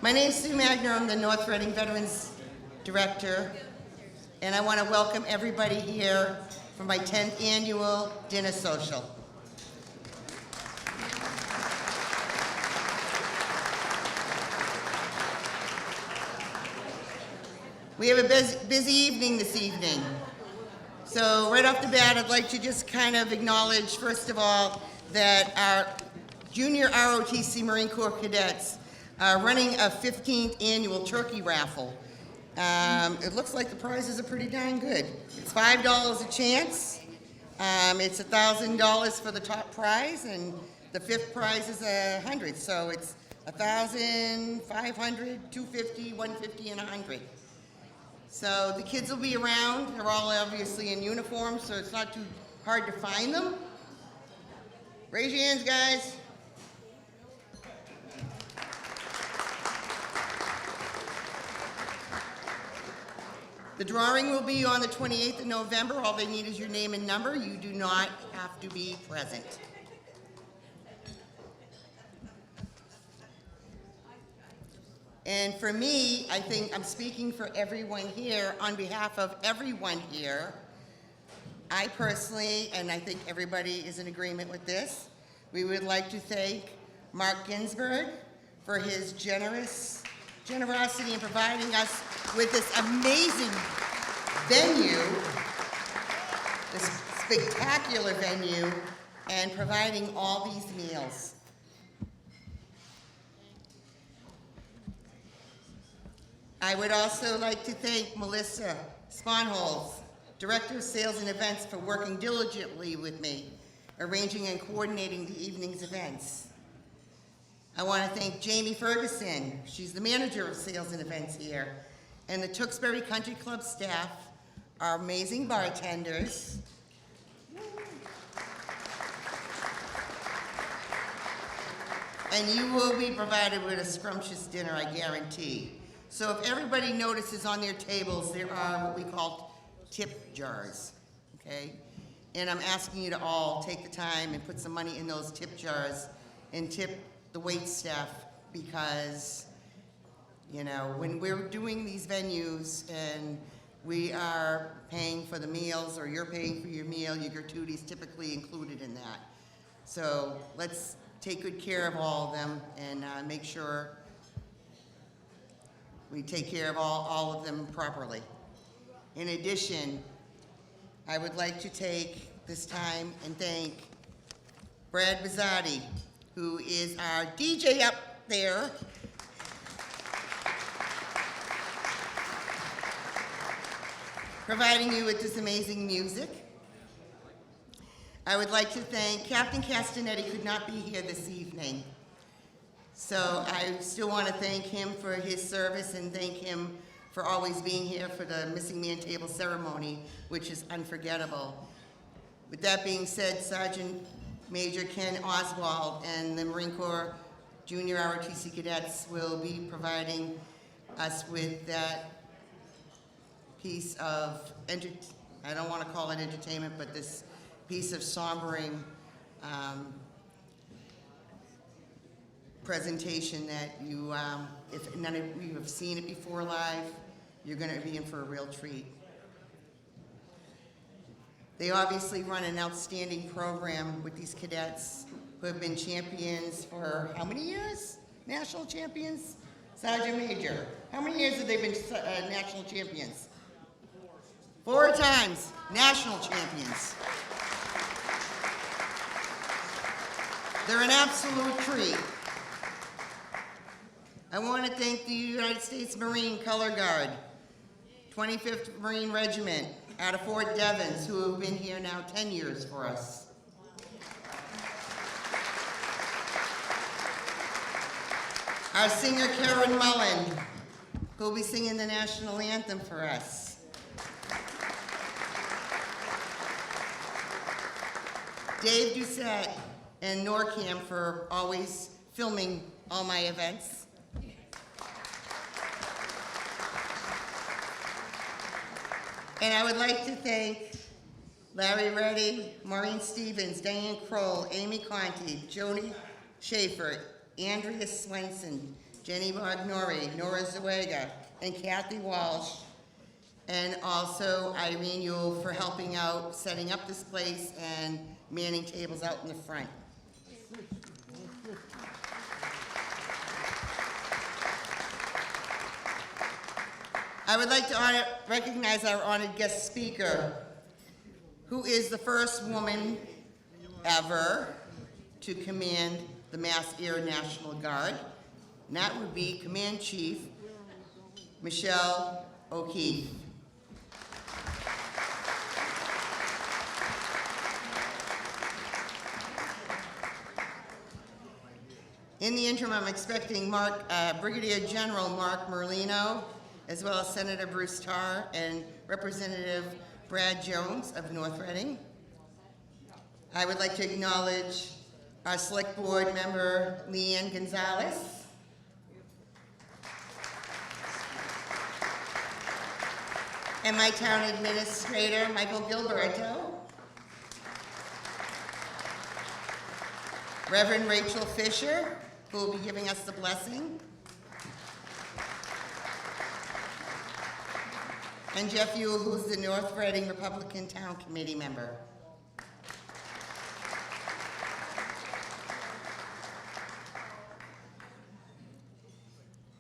My name is Sue Magner. I'm the North Reading Veterans Director, and I want to welcome everybody here for my 10th annual dinner social. We have a busy evening this evening. So right off the bat, I'd like to just kind of acknowledge, first of all, that our junior ROTC Marine Corps cadets are running a 15th annual turkey raffle. It looks like the prizes are pretty darn good. It's $5 a chance. It's $1,000 for the top prize, and the fifth prize is $100. So it's $1,000, $500, $250, $150, and $100. So the kids will be around. They're all obviously in uniform, so it's not too hard to find them. Raise your hands, guys. The drawing will be on the 28th of November. All they need is your name and number. You do not have to be present. And for me, I think I'm speaking for everyone here, on behalf of everyone here. I personally, and I think everybody is in agreement with this, we would like to thank Mark Ginsburg for his generosity in providing us with this amazing venue, this spectacular venue, and providing all these meals. I would also like to thank Melissa Sponholz, Director of Sales and Events, for working diligently with me, arranging and coordinating the evening's events. I want to thank Jamie Ferguson. She's the manager of sales and events here. And the Tewksbury Country Club staff, our amazing bartenders. And you will be provided with a scrumptious dinner, I guarantee. So if everybody notices on their tables, there are what we call tip jars, okay? And I'm asking you to all take the time and put some money in those tip jars and tip the wait staff, because, you know, when we're doing these venues and we are paying for the meals, or you're paying for your meal, your gratuity is typically included in that. So let's take good care of all of them and make sure we take care of all of them properly. In addition, I would like to take this time and thank Brad Bizzotti, who is our DJ up there. Providing you with this amazing music. I would like to thank Captain Castanetti, could not be here this evening. So I still want to thank him for his service and thank him for always being here for the Missing Man Table ceremony, which is unforgettable. With that being said, Sergeant Major Ken Oswald and the Marine Corps Junior ROTC cadets will be providing us with that piece of, I don't want to call it entertainment, but this piece of sombering presentation that you, if none of you have seen it before live, you're going to be in for a real treat. They obviously run an outstanding program with these cadets who have been champions for how many years? National champions? Sergeant Major, how many years have they been national champions? 4 times national champions. They're an absolute treat. I want to thank the United States Marine Color Guard, 25th Marine Regiment out of Fort Devens, who have been here now 10 years for us. Our singer Karen Mullen, who will be singing the national anthem for us. Dave Doucette and NORCAM for always filming all my events. And I would like to thank Larry Reddy, Maureen Stevens, Diane Kroll, Amy Conti, Joni Schaefer, Andrea Swenson, Jenny Bagnori, Nora Zuega, and Kathy Walsh, and also Irene Yule for helping out, setting up this place and manning tables out in the front. I would like to recognize our honored guest speaker, who is the first woman ever to command the Mass Air National Guard, and that would be Command Chief Michelle O'Keefe. In the interim, I'm expecting Brigadier General Mark Merlino, as well as Senator Bruce Tarr and Representative Brad Jones of North Reading. I would like to acknowledge our Select Board member, Leanne Gonzalez. And my town administrator, Michael Gilberto. Reverend Rachel Fisher, who will be giving us the blessing. And Jeff Ewell, who's the North Reading Republican Town Committee member.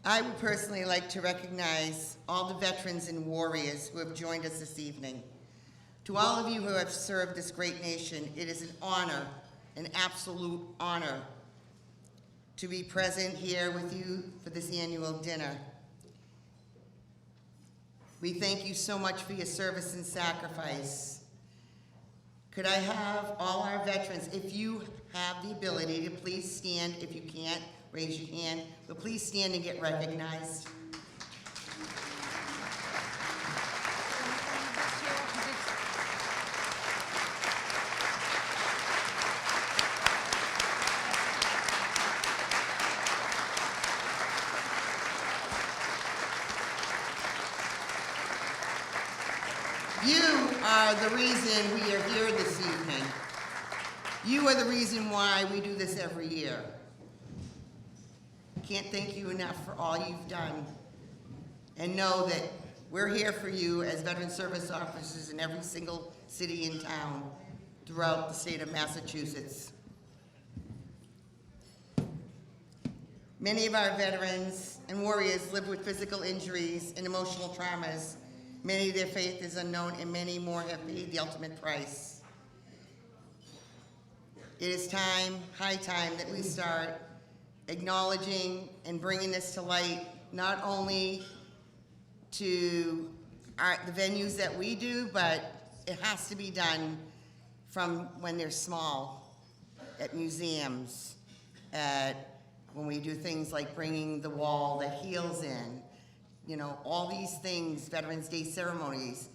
I would personally like to recognize all the veterans and warriors who have joined us this evening. To all of you who have served this great nation, it is an honor, an absolute honor, to be present here with you for this annual dinner. We thank you so much for your service and sacrifice. Could I have all our veterans, if you have the ability, to please stand. If you can't, raise your hand, but please stand and get recognized. You are the reason we are here this evening. You are the reason why we do this every year. Can't thank you enough for all you've done. And know that we're here for you as veteran service officers in every single city and town throughout the state of Massachusetts. Many of our veterans and warriors live with physical injuries and emotional traumas. Many of their faith is unknown, and many more have paid the ultimate price. It is time, high time, that we start acknowledging and bringing this to light, not only to the venues that we do, but it has to be done from when they're small, at museums, when we do things like bringing the wall that heals in. You know, all these things, Veterans Day ceremonies,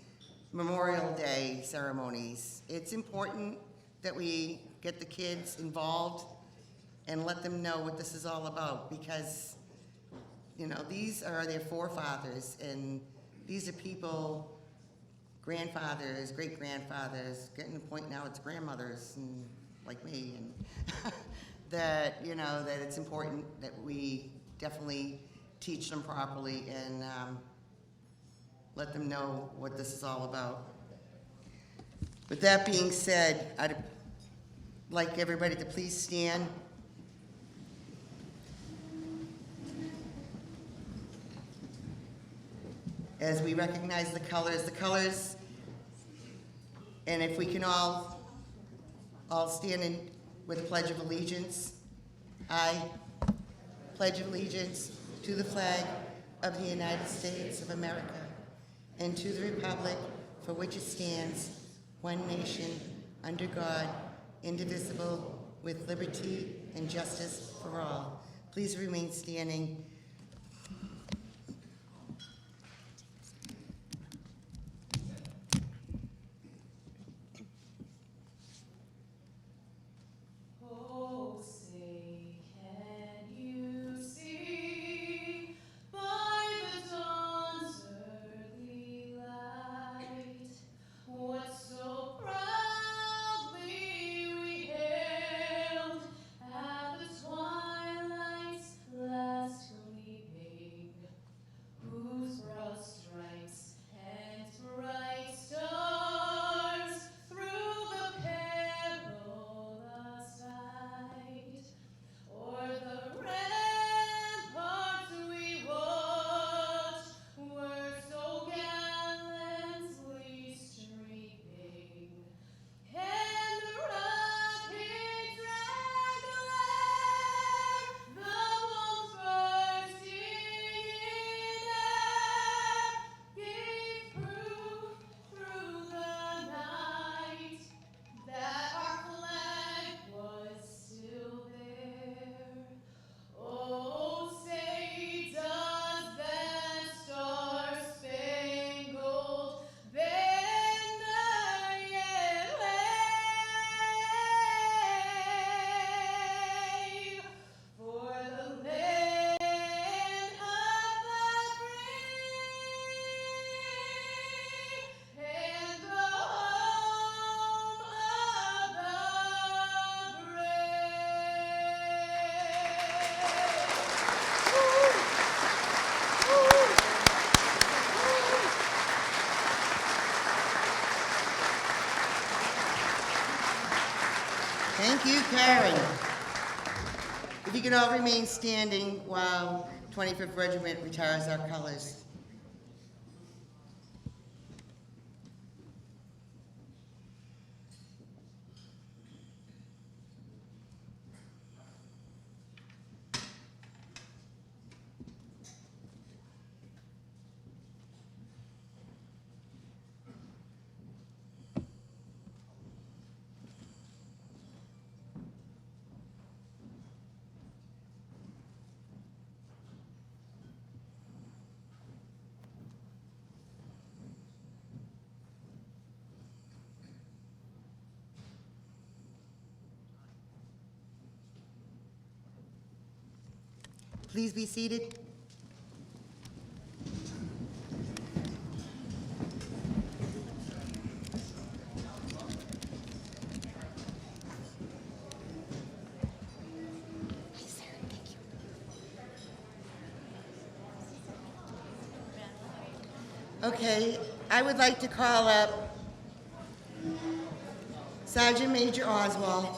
Memorial Day ceremonies. It's important that we get the kids involved and let them know what this is all about, because, you know, these are their forefathers, and these are people, grandfathers, great-grandfathers, getting to the point now it's grandmothers, and like me, and that, you know, that it's important that we definitely teach them properly and let them know what this is all about. With that being said, I'd like everybody to please stand. As we recognize the colors, and if we can all stand in with a Pledge of Allegiance. I pledge allegiance to the flag of the United States of America and to the republic for which it stands, one nation, under God, indivisible, with liberty and justice for all. Please remain standing. If you can all remain standing while 25th Regiment retires our colors. Please be seated. Okay, I would like to call up Sergeant Major Oswald.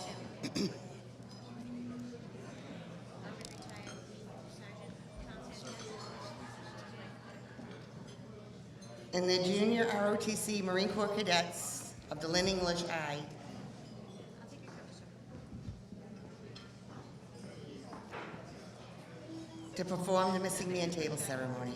And the Junior ROTC Marine Corps Cadets of the Lynn English I. To perform the Missing Man Table ceremony.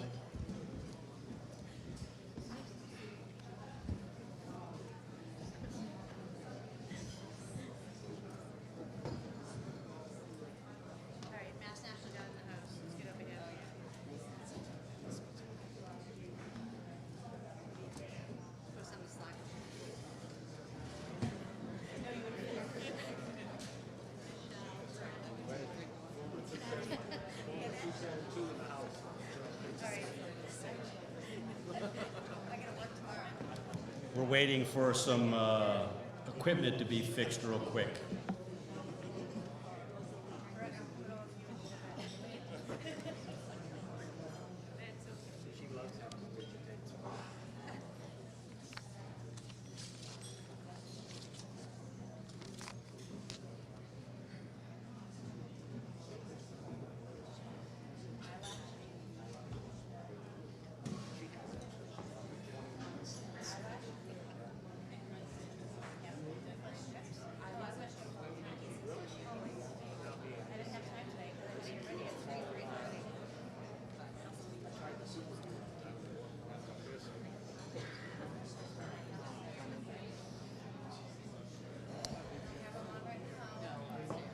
We're waiting for some equipment to be fixed real quick.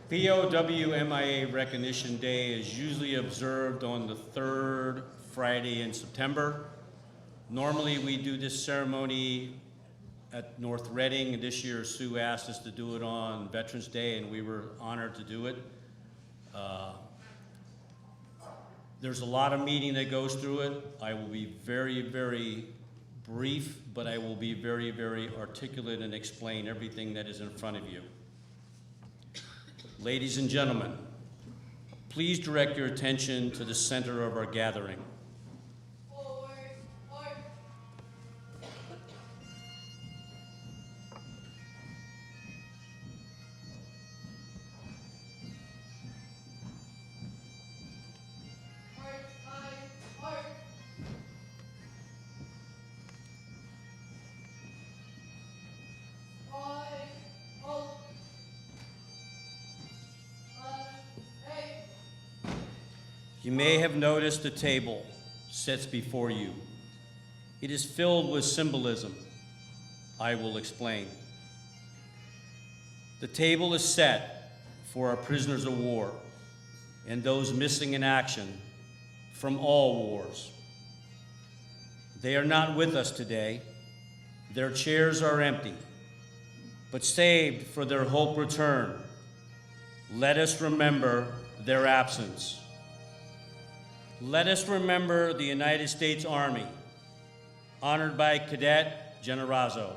POW MIA Recognition Day is usually observed on the third Friday in September. Normally we do this ceremony at North Reading, and this year Sue asked us to do it on Veterans Day, and we were honored to do it. There's a lot of meeting that goes through it. I will be very, very brief, but I will be very, very articulate and explain everything that is in front of you. Ladies and gentlemen, please direct your attention to the center of our gathering. Forward, forward. You may have noticed the table sits before you. It is filled with symbolism. I will explain. The table is set for our prisoners of war and those missing in action from all wars. They are not with us today. Their chairs are empty, but saved for their hope return. Let us remember their absence. Let us remember the United States Army, honored by Cadet Generazzo.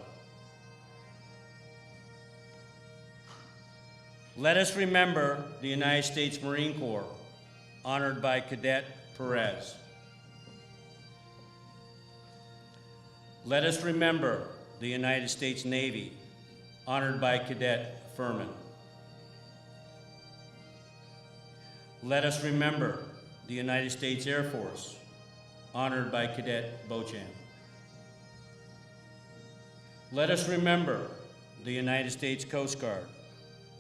Let us remember the United States Marine Corps, honored by Cadet Perez. Let us remember the United States Navy, honored by Cadet Furman. Let us remember the United States Air Force, honored by Cadet Beauchamp. Let us remember the United States Coast Guard,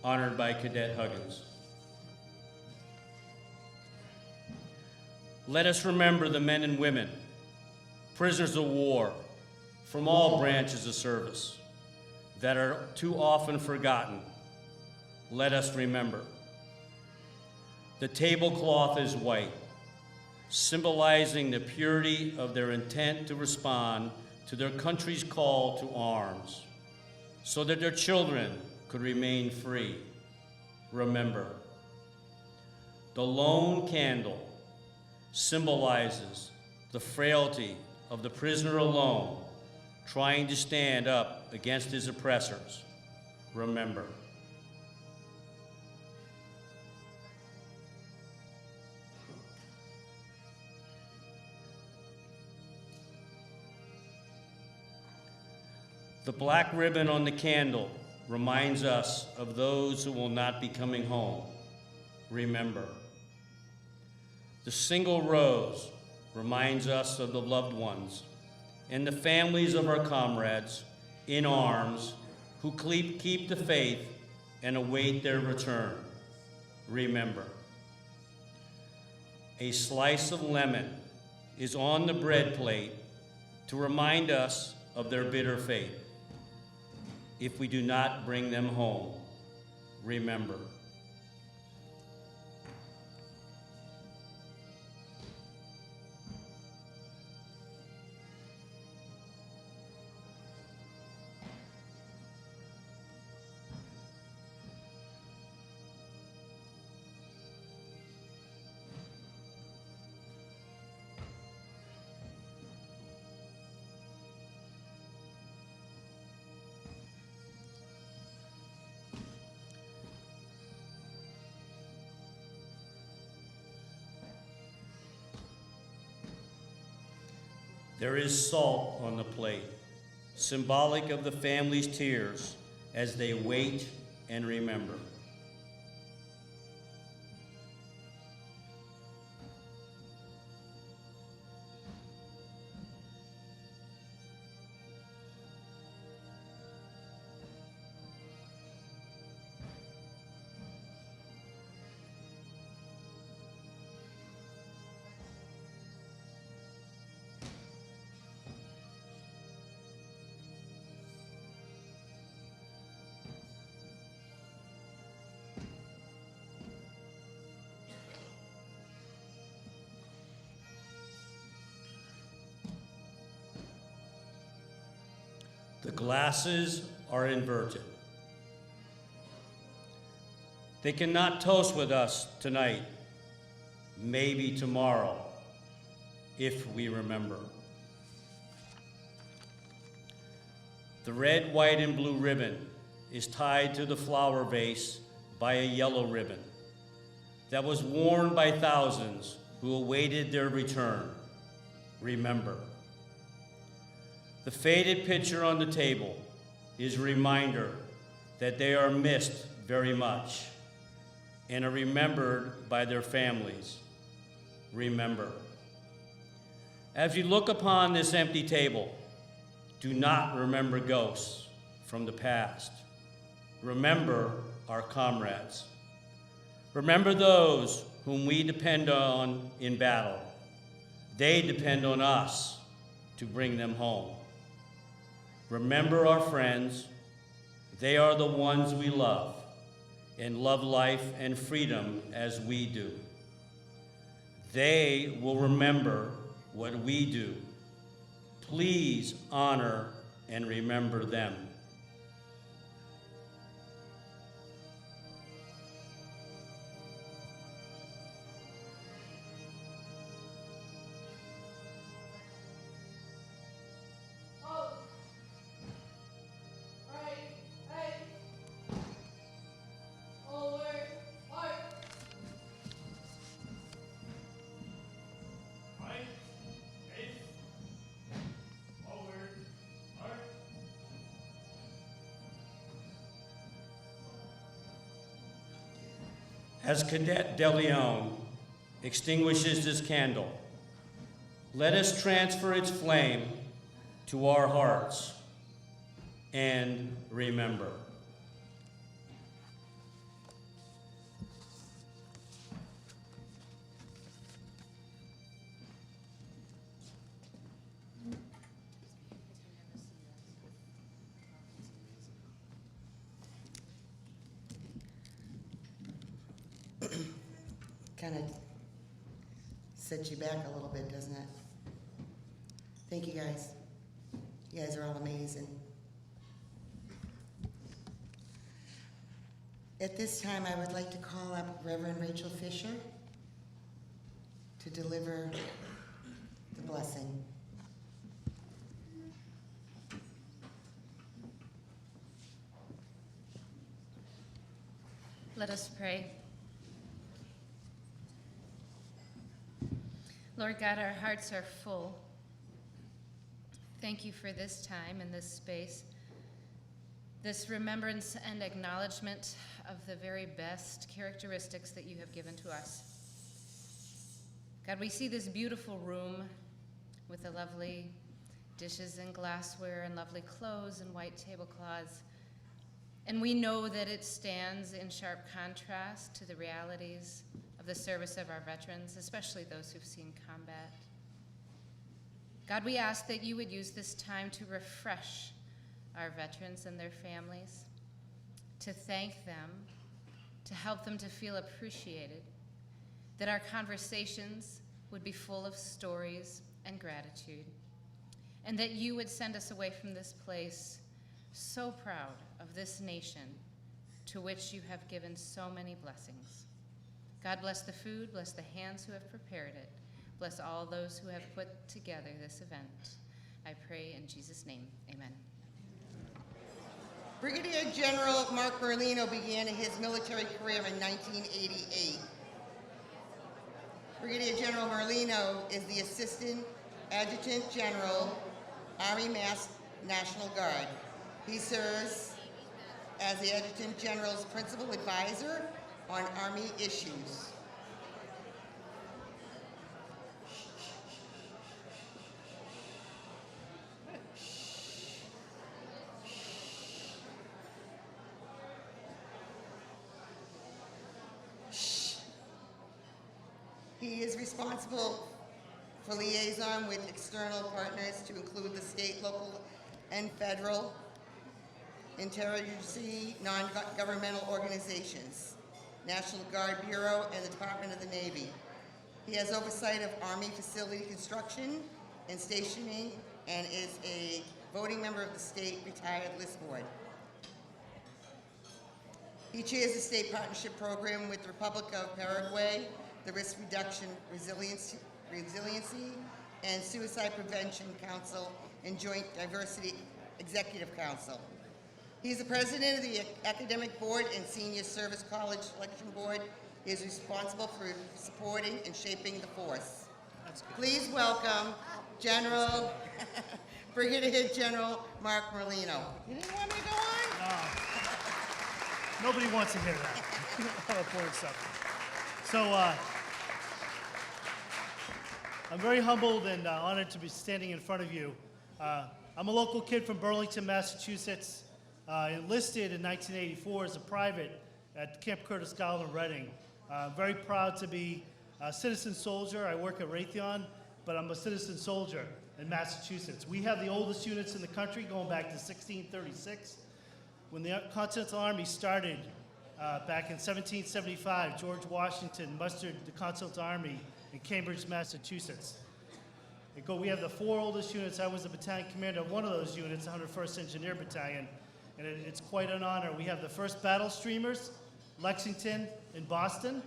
honored by Cadet Huggins. Let us remember the men and women, prisoners of war from all branches of service that are too often forgotten. Let us remember. The tablecloth is white, symbolizing the purity of their intent to respond to their country's call to arms, so that their children could remain free. Remember. The lone candle symbolizes the frailty of the prisoner alone, trying to stand up against his oppressors. Remember. The black ribbon on the candle reminds us of those who will not be coming home. Remember. The single rose reminds us of the loved ones and the families of our comrades in arms who keep the faith and await their return. Remember. A slice of lemon is on the bread plate to remind us of their bitter fate. If we do not bring them home, remember. There is salt on the plate, symbolic of the family's tears as they wait and remember. The glasses are inverted. They cannot toast with us tonight, maybe tomorrow, if we remember. The red, white, and blue ribbon is tied to the flower vase by a yellow ribbon that was worn by thousands who awaited their return. Remember. The faded picture on the table is a reminder that they are missed very much and are remembered by their families. Remember. As you look upon this empty table, do not remember ghosts from the past. Remember our comrades. Remember those whom we depend on in battle. They depend on us to bring them home. Remember our friends. They are the ones we love and love life and freedom as we do. They will remember what we do. Please honor and remember them. as Cadet DeLeon extinguishes this candle, let us transfer its flame to our hearts and remember. Kind of sets you back a little bit, doesn't it? Thank you, guys. You guys are all amazing. At this time, I would like to call up Reverend Rachel Fisher to deliver the blessing. Let us pray. Lord God, our hearts are full. Thank you for this time and this space, this remembrance and acknowledgement of the very best characteristics that you have given to us. God, we see this beautiful room with the lovely dishes and glassware and lovely clothes and white tablecloths. And we know that it stands in sharp contrast to the realities of the service of our veterans, especially those who've seen combat. God, we ask that you would use this time to refresh our veterans and their families, to thank them, to help them to feel appreciated, that our conversations would be full of stories and gratitude, and that you would send us away from this place so proud of this nation to which you have given so many blessings. God bless the food, bless the hands who have prepared it, bless all those who have put together this event. I pray in Jesus' name, amen. Brigadier General Mark Merlino began his military career in 1988. Brigadier General Merlino is the Assistant Adjutant General, Army National Guard. He serves as the Adjutant General's Principal Advisor on Army issues. He is responsible for liaison with external partners to include the state, local, and federal interagency non-governmental organizations, National Guard Bureau, and the Department of the Navy. He has oversight of Army facility construction and stationing and is a voting member of the State Retired List Board. He chairs the state partnership program with the Republic of Paraguay, the Risk Reduction Resiliency and Suicide Prevention Council and Joint Diversity Executive Council. He's the president of the Academic Board and Senior Service College Selection Board. He is responsible for supporting and shaping the force. Please welcome General, Brigadier General Mark Merlino. You didn't want me to go on? Nobody wants to hear that. All important stuff. So, I'm very humbled and honored to be standing in front of you. I'm a local kid from Burlington, Massachusetts. Enlisted in 1984 as a private at Camp Curtis Golden Reading. Very proud to be a citizen soldier. I work at Raytheon, but I'm a citizen soldier in Massachusetts. We have the oldest units in the country going back to 1636. When the Continental Army started back in 1775, George Washington mustered the Continental Army in Cambridge, Massachusetts. We have the 4 oldest units. I was the battalion commander of one of those units, 101st Engineer Battalion, and it's quite an honor. We have the first battle streamers, Lexington and Boston,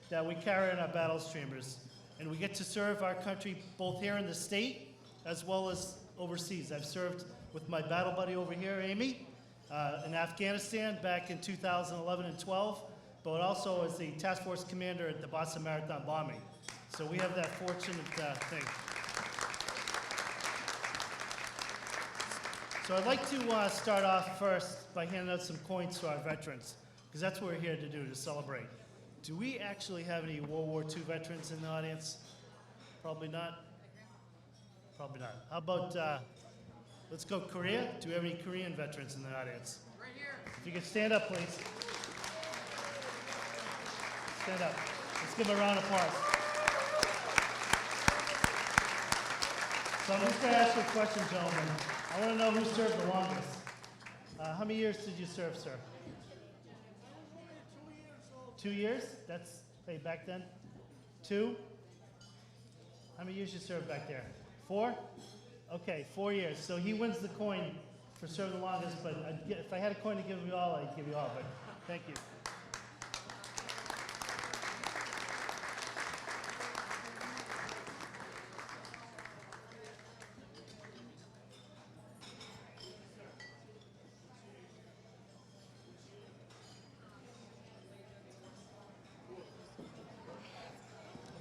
that we carry on our battle streamers. And we get to serve our country both here in the state as well as overseas. I've served with my battle buddy over here, Amy, in Afghanistan back in 2011 and 12, but also as the task force commander at the Boston Marathon bombing. So we have that fortunate thing. So I'd like to start off first by handing out some coins to our veterans, because that's what we're here to do, to celebrate. Do we actually have any World War II veterans in the audience? Probably not. Probably not. How about, let's go Korea? Do we have any Korean veterans in the audience? Right here. If you could stand up, please. Stand up. Let's give them a round of applause. So I'm just going to ask you a question, gentlemen. I want to know who served the longest. How many years did you serve, sir? 2 years? That's, hey, back then? 2? How many years you served back there? 4? Okay, 4 years. So he wins the coin for serving the longest, but if I had a coin to give you all, I'd give you all, but thank you.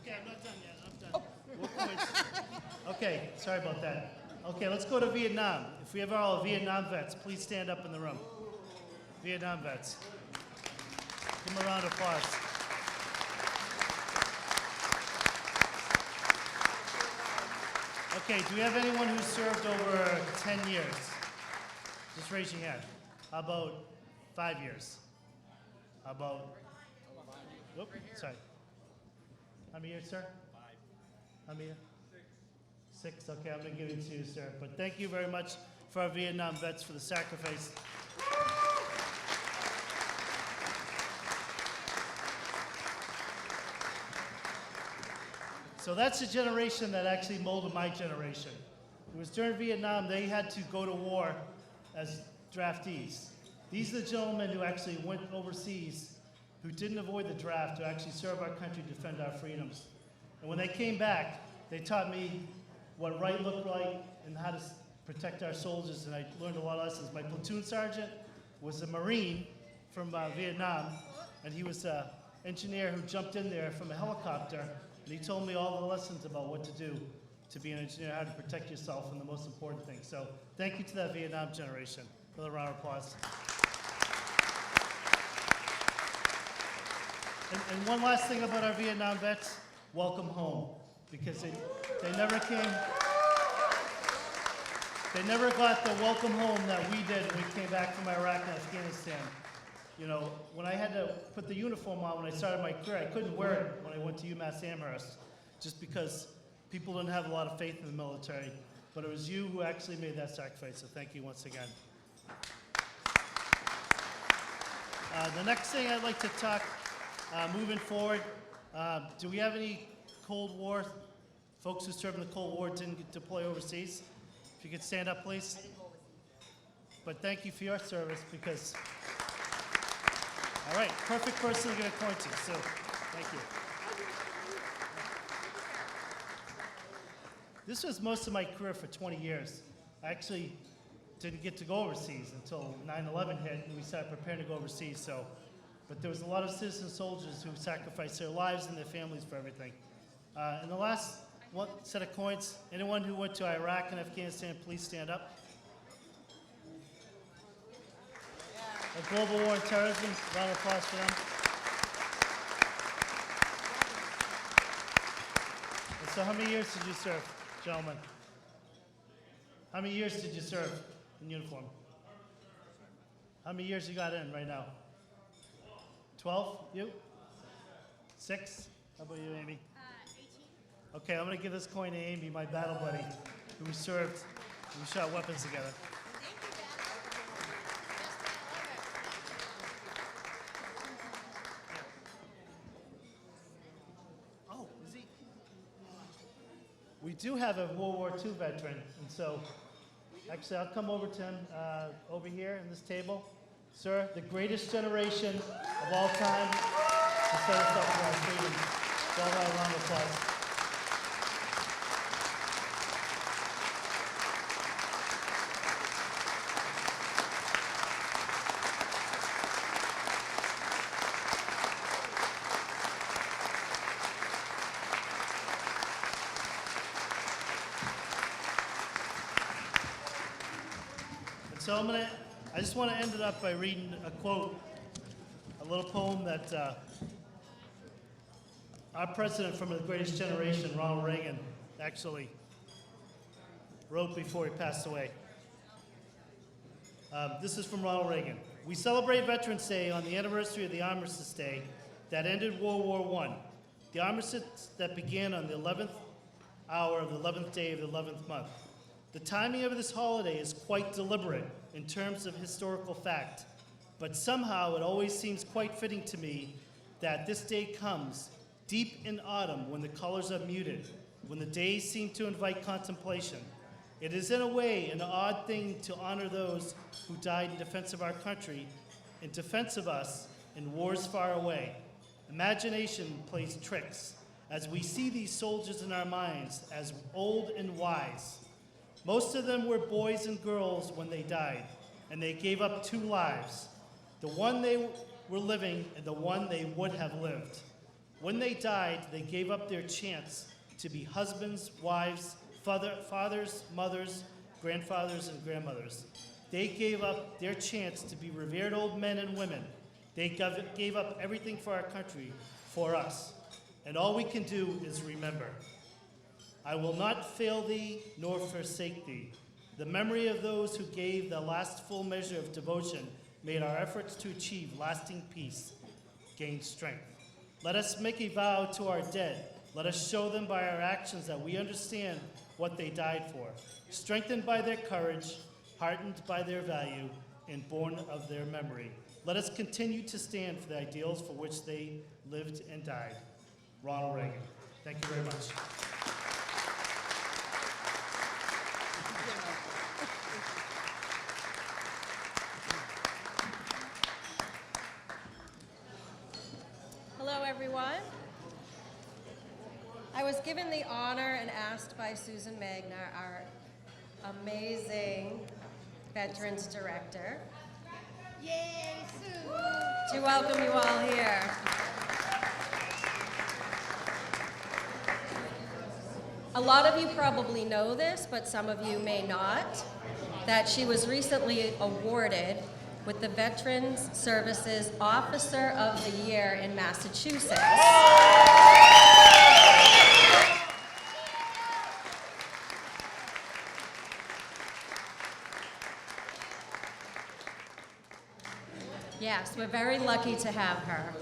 Okay, I'm not done yet. I'm done. More coins. Okay, sorry about that. Okay, let's go to Vietnam. If we have all Vietnam vets, please stand up in the room. Vietnam vets. Give them a round of applause. Okay, do we have anyone who served over 10 years? Just raise your hand. How about 5 years? How about? Whoop, sorry. How many years, sir? 5. How many? 6. Okay, I'm going to give it to you, sir. But thank you very much for our Vietnam vets for the sacrifice. So that's the generation that actually molded my generation. It was during Vietnam, they had to go to war as draftees. These are the gentlemen who actually went overseas, who didn't avoid the draft, to actually serve our country, defend our freedoms. And when they came back, they taught me what right looked like and how to protect our soldiers, and I learned a lot of lessons. My platoon sergeant was a Marine from Vietnam, and he was an engineer who jumped in there from a helicopter, and he told me all the lessons about what to do to be an engineer, how to protect yourself, and the most important thing. So thank you to that Vietnam generation. Another round of applause. And one last thing about our Vietnam vets, welcome home. Because they never came, they never got the welcome home that we did when we came back from Iraq and Afghanistan. You know, when I had to put the uniform on when I started my career, I couldn't wear it when I went to UMass Amherst, just because people didn't have a lot of faith in the military. But it was you who actually made that sacrifice, so thank you once again. The next thing I'd like to talk, moving forward, do we have any Cold War folks who served in the Cold War didn't get deploy overseas? If you could stand up, please. But thank you for your service, because, all right, perfect person to get a coin to, so thank you. This was most of my career for 20 years. I actually didn't get to go overseas until 9/11 hit and we started preparing to go overseas. So, but there was a lot of citizen soldiers who sacrificed their lives and their families for everything. And the last one set of coins, anyone who went to Iraq and Afghanistan, please stand up. A global war on terrorism, round of applause for them. And so how many years did you serve, gentlemen? How many years did you serve in uniform? How many years you got in right now? 12? You? 6? How about you, Amy? 18. Okay, I'm going to give this coin to Amy, my battle buddy, who served, we shot weapons together. Oh, is he? We do have a World War II veteran, and so actually I'll come over to him over here in this table. Sir, the greatest generation of all time to set us up for our freedom. So I'll have a round of applause. So I just want to end it up by reading a quote, a little poem that our president from the Greatest Generation, Ronald Reagan, actually wrote before he passed away. This is from Ronald Reagan. We celebrate Veterans Day on the anniversary of the Armistice Day that ended World War I. The armistice that began on the 11th hour of the 11th day of the 11th month. The timing of this holiday is quite deliberate in terms of historical fact, but somehow it always seems quite fitting to me that this day comes deep in autumn when the colors are muted, when the days seem to invite contemplation. It is in a way an odd thing to honor those who died in defense of our country, in defense of us in wars far away. Imagination plays tricks as we see these soldiers in our minds as old and wise. Most of them were boys and girls when they died, and they gave up two lives, the one they were living and the one they would have lived. When they died, they gave up their chance to be husbands, wives, fathers, mothers, grandfathers, and grandmothers. They gave up their chance to be revered old men and women. They gave up everything for our country, for us. And all we can do is remember. I will not fail thee nor forsake thee. The memory of those who gave the last full measure of devotion made our efforts to achieve lasting peace gain strength. Let us make a vow to our dead. Let us show them by our actions that we understand what they died for, strengthened by their courage, heartened by their value, and born of their memory. Let us continue to stand for the ideals for which they lived and died. Ronald Reagan. Thank you very much. Hello, everyone. I was given the honor and asked by Susan Magna, our amazing Veterans Director, Yay, Sue! to welcome you all here. A lot of you probably know this, but some of you may not, that she was recently awarded with the Veterans Services Officer of the Year in Massachusetts. Yes, we're very lucky to have her.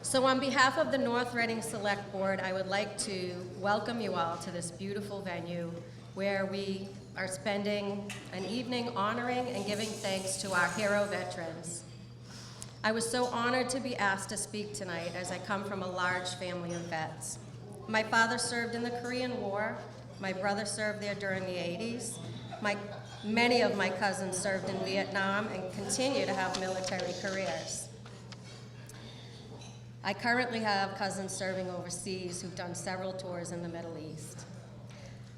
So on behalf of the North Reading Select Board, I would like to welcome you all to this beautiful venue where we are spending an evening honoring and giving thanks to our hero veterans. I was so honored to be asked to speak tonight as I come from a large family of vets. My father served in the Korean War. My brother served there during the 80s. Many of my cousins served in Vietnam and continue to have military careers. I currently have cousins serving overseas who've done several tours in the Middle East.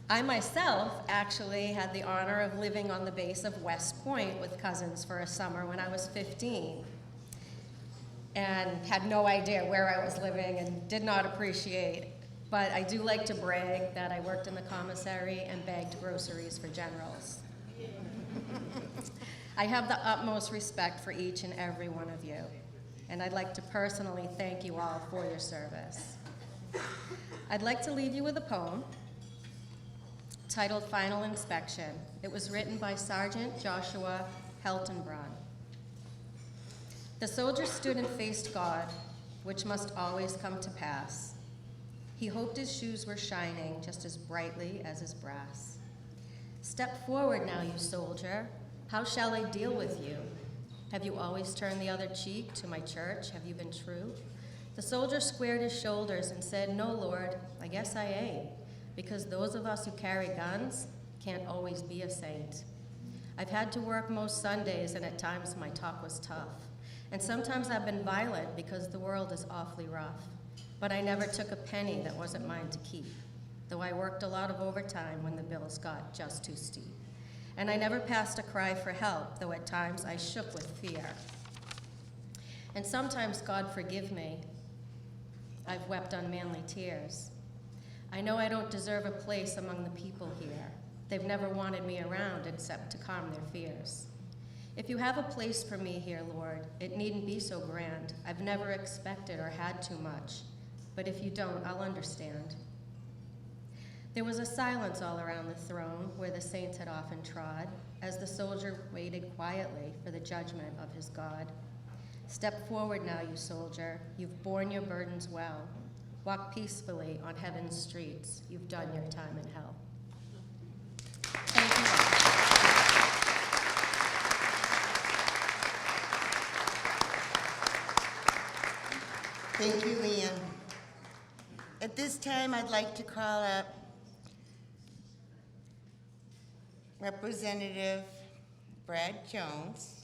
I myself actually had the honor of living on the base of West Point with cousins for a summer when I was 15 and had no idea where I was living and did not appreciate. But I do like to brag that I worked in the commissary and bagged groceries for generals. I have the utmost respect for each and every one of you, and I'd like to personally thank you all for your service. I'd like to leave you with a poem titled Final Inspection. It was written by Sergeant Joshua Heltenbrunn. The soldier stood and faced God, which must always come to pass. He hoped his shoes were shining just as brightly as his brass. Step forward now, you soldier. How shall I deal with you? Have you always turned the other cheek to my church? Have you been true? The soldier squared his shoulders and said, no, Lord, I guess I ain't, because those of us who carry guns can't always be a saint. I've had to work most Sundays, and at times my talk was tough. And sometimes I've been violent because the world is awfully rough. But I never took a penny that wasn't mine to keep, though I worked a lot of overtime when the bills got just too steep. And I never passed a cry for help, though at times I shook with fear. And sometimes, God forgive me, I've wept unmanly tears. I know I don't deserve a place among the people here. They've never wanted me around except to calm their fears. If you have a place for me here, Lord, it needn't be so grand. I've never expected or had too much. but if you don't, I'll understand. There was a silence all around the throne where the saints had often trod, as the soldier waited quietly for the judgment of his God. Step forward now, you soldier. You've borne your burdens well. Walk peacefully on heaven's streets. You've done your time in hell. Thank you all. Thank you, Leanne. At this time, I'd like to call up Representative Brad Jones.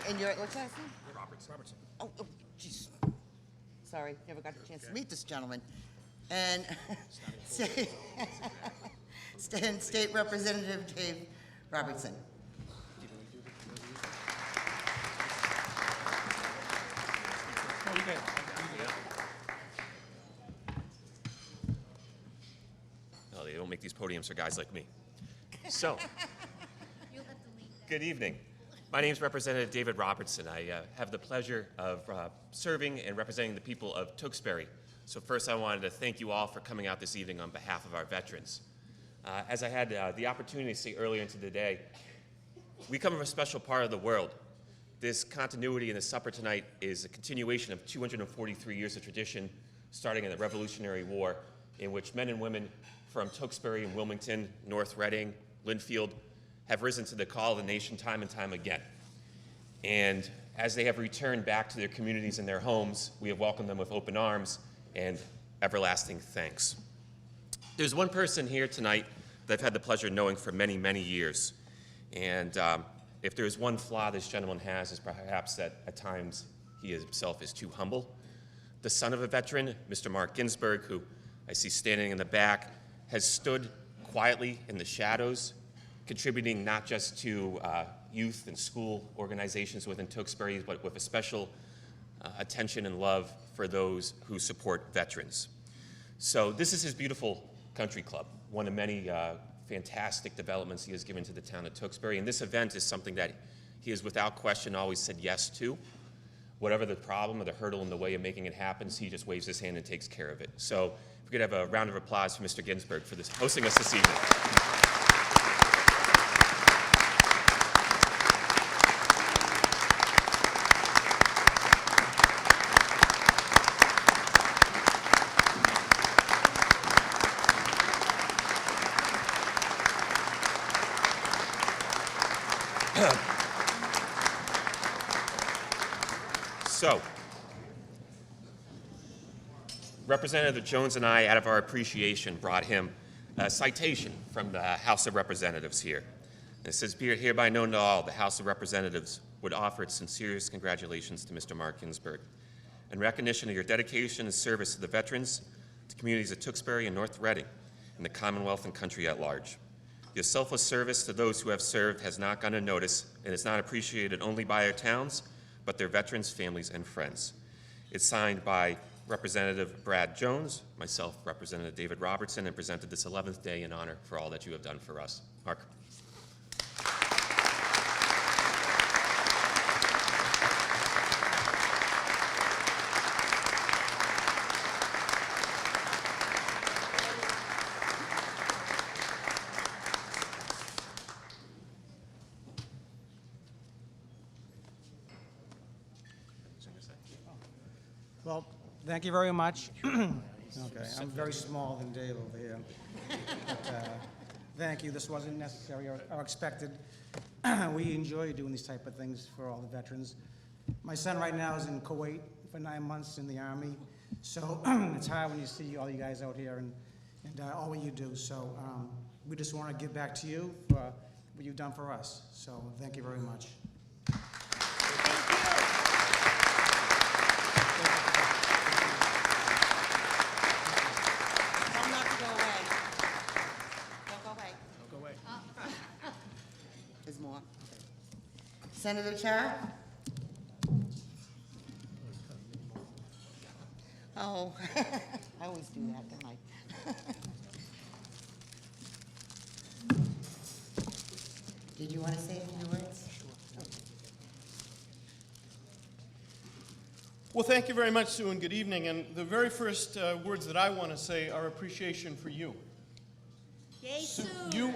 And your, what's that name? Robertson. Oh, jeez. Sorry, never got a chance to meet this gentleman. And State Representative Dave Robertson. No, they don't make these podiums for guys like me. So, good evening. My name is Representative David Robertson. I have the pleasure of serving and representing the people of Tewksbury. So first I wanted to thank you all for coming out this evening on behalf of our veterans. As I had the opportunity to say earlier into the day, we come from a special part of the world. This continuity in the supper tonight is a continuation of 243 years of tradition, starting in the Revolutionary War, in which men and women from Tewksbury and Wilmington, North Reading, Linfield, have risen to the call of the nation time and time again. And as they have returned back to their communities and their homes, we have welcomed them with open arms and everlasting thanks. There's one person here tonight that I've had the pleasure of knowing for many, many years. And if there's one flaw this gentleman has, is perhaps that at times he himself is too humble. The son of a veteran, Mr. Mark Ginsburg, who I see standing in the back, has stood quietly in the shadows, contributing not just to youth and school organizations within Tewksbury, but with a special attention and love for those who support veterans. So this is his beautiful country club, one of many fantastic developments he has given to the town of Tewksbury. And this event is something that he has without question always said yes to. Whatever the problem or the hurdle in the way of making it happen, he just waves his hand and takes care of it. So if we could have a round of applause for Mr. Ginsburg for this, hosting us this evening. So, Representative Jones and I, out of our appreciation, brought him a citation from the House of Representatives here. It says, "Be it hereby known to all, the House of Representatives would offer its sincerest congratulations to Mr. Mark Ginsburg in recognition of your dedication and service to the veterans, to communities of Tewksbury and North Reading, and the Commonwealth and country at large. Your selfless service to those who have served has not gone unnoticed and is not appreciated only by our towns, but their veterans, families, and friends." It's signed by Representative Brad Jones, myself, Representative David Robertson, and presented this 11th day in honor for all that you have done for us. Mark. Well, thank you very much. Okay, I'm very small than Dave over here. But, thank you. This wasn't necessary or expected. We enjoy doing these type of things for all the veterans. My son right now is in Kuwait for 9 months in the Army, so it's hard when you see all you guys out here and all what you do. So we just want to give back to you for what you've done for us. So thank you very much. There's more. Senator Char? Oh, I always do that, don't I? Did you want to say a few words? Well, thank you very much, Sue, and good evening. And the very first words that I want to say are appreciation for you. Yay, Sue. You,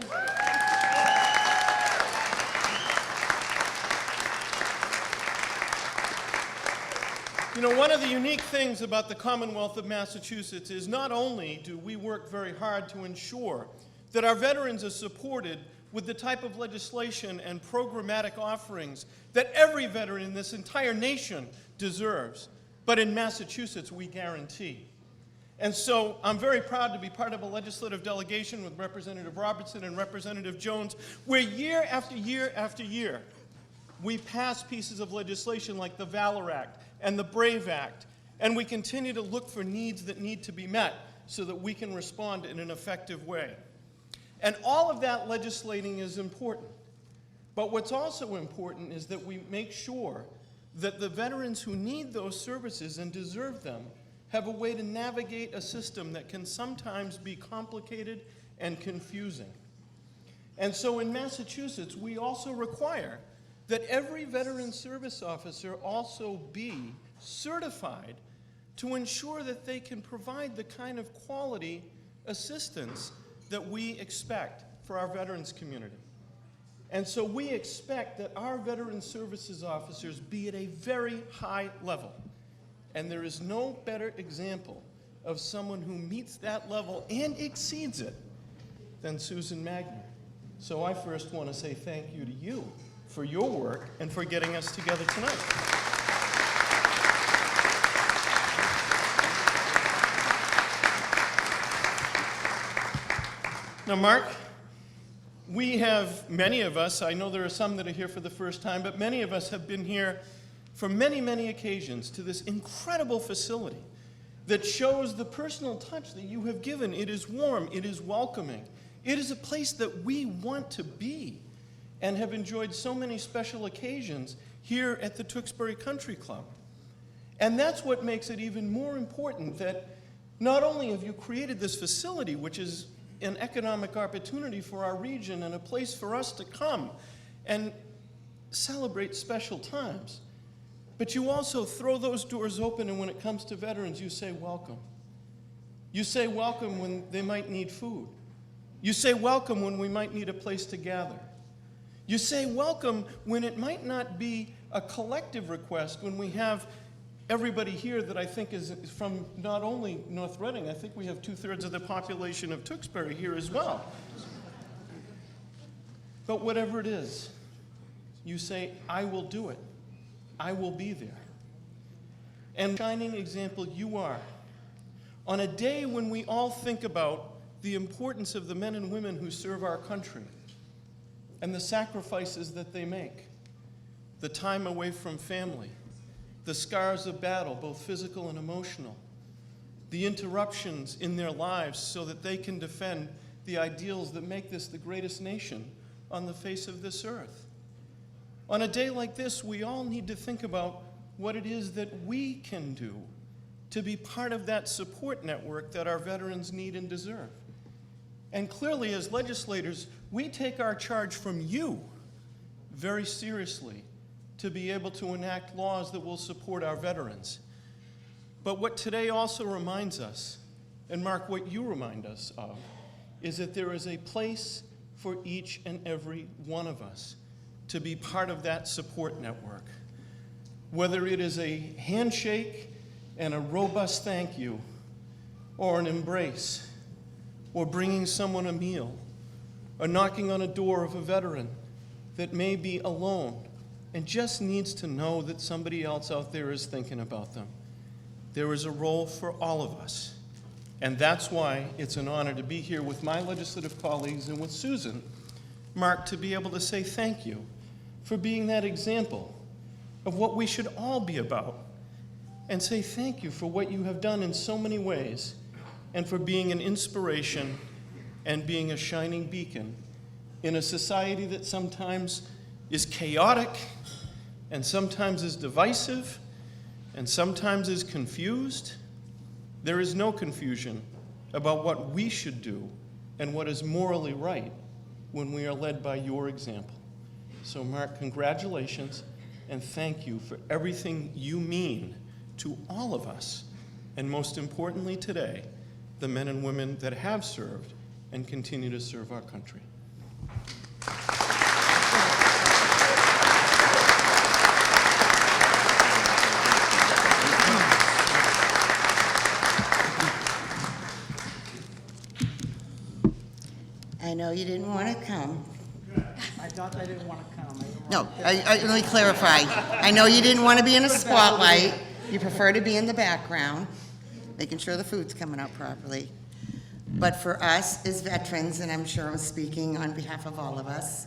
you know, one of the unique things about the Commonwealth of Massachusetts is not only do we work very hard to ensure that our veterans are supported with the type of legislation and programmatic offerings that every veteran in this entire nation deserves, but in Massachusetts we guarantee. And so I'm very proud to be part of a legislative delegation with Representative Robertson and Representative Jones, where year after year after year, we pass pieces of legislation like the Valor Act and the Brave Act, and we continue to look for needs that need to be met so that we can respond in an effective way. And all of that legislating is important. But what's also important is that we make sure that the veterans who need those services and deserve them have a way to navigate a system that can sometimes be complicated and confusing. And so in Massachusetts, we also require that every veteran service officer also be certified to ensure that they can provide the kind of quality assistance that we expect for our veterans community. And so we expect that our veteran services officers be at a very high level. And there is no better example of someone who meets that level and exceeds it than Susan Magner. So I first want to say thank you to you for your work and for getting us together tonight. Now, Mark, we have, many of us, I know there are some that are here for the first time, but many of us have been here for many, many occasions to this incredible facility that shows the personal touch that you have given. It is warm, it is welcoming. It is a place that we want to be and have enjoyed so many special occasions here at the Tewksbury Country Club. And that's what makes it even more important that not only have you created this facility, which is an economic opportunity for our region and a place for us to come and celebrate special times, but you also throw those doors open, and when it comes to veterans, you say welcome. You say welcome when they might need food. You say welcome when we might need a place to gather. You say welcome when it might not be a collective request, when we have everybody here that I think is from not only North Reading, I think we have 2/3 of the population of Tewksbury here as well. But whatever it is, you say, I will do it. I will be there. And shining example you are. On a day when we all think about the importance of the men and women who serve our country and the sacrifices that they make, the time away from family, the scars of battle, both physical and emotional, the interruptions in their lives so that they can defend the ideals that make this the greatest nation on the face of this earth. On a day like this, we all need to think about what it is that we can do to be part of that support network that our veterans need and deserve. And clearly, as legislators, we take our charge from you very seriously to be able to enact laws that will support our veterans. But what today also reminds us, and Mark, what you remind us of, is that there is a place for each and every one of us to be part of that support network. Whether it is a handshake and a robust thank you, or an embrace, or bringing someone a meal, or knocking on a door of a veteran that may be alone and just needs to know that somebody else out there is thinking about them. There is a role for all of us. And that's why it's an honor to be here with my legislative colleagues and with Susan, Mark, to be able to say thank you for being that example of what we should all be about, and say thank you for what you have done in so many ways, and for being an inspiration and being a shining beacon in a society that sometimes is chaotic, and sometimes is divisive, and sometimes is confused. There is no confusion about what we should do and what is morally right when we are led by your example. So, Mark, congratulations, and thank you for everything you mean to all of us, and most importantly today, the men and women that have served and continue to serve our country. I know you didn't want to come. I thought I didn't want to come. No, let me clarify. I know you didn't want to be in the spotlight. You prefer to be in the background, making sure the food's coming out properly. But for us as veterans, and I'm sure I'm speaking on behalf of all of us,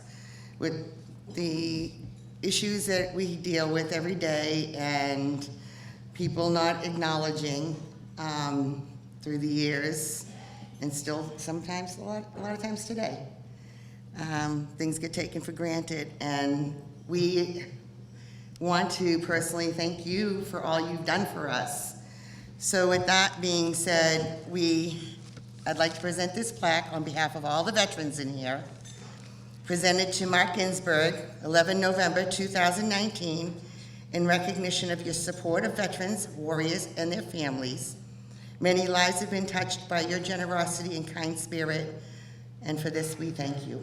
with the issues that we deal with every day and people not acknowledging through the years, and still sometimes, a lot of times today, things get taken for granted, and we want to personally thank you for all you've done for us. So with that being said, I'd like to present this plaque on behalf of all the veterans in here, presented to Mark Ginsburg, 11 November 2019, in recognition of your support of veterans, warriors, and their families. Many lives have been touched by your generosity and kind spirit, and for this we thank you.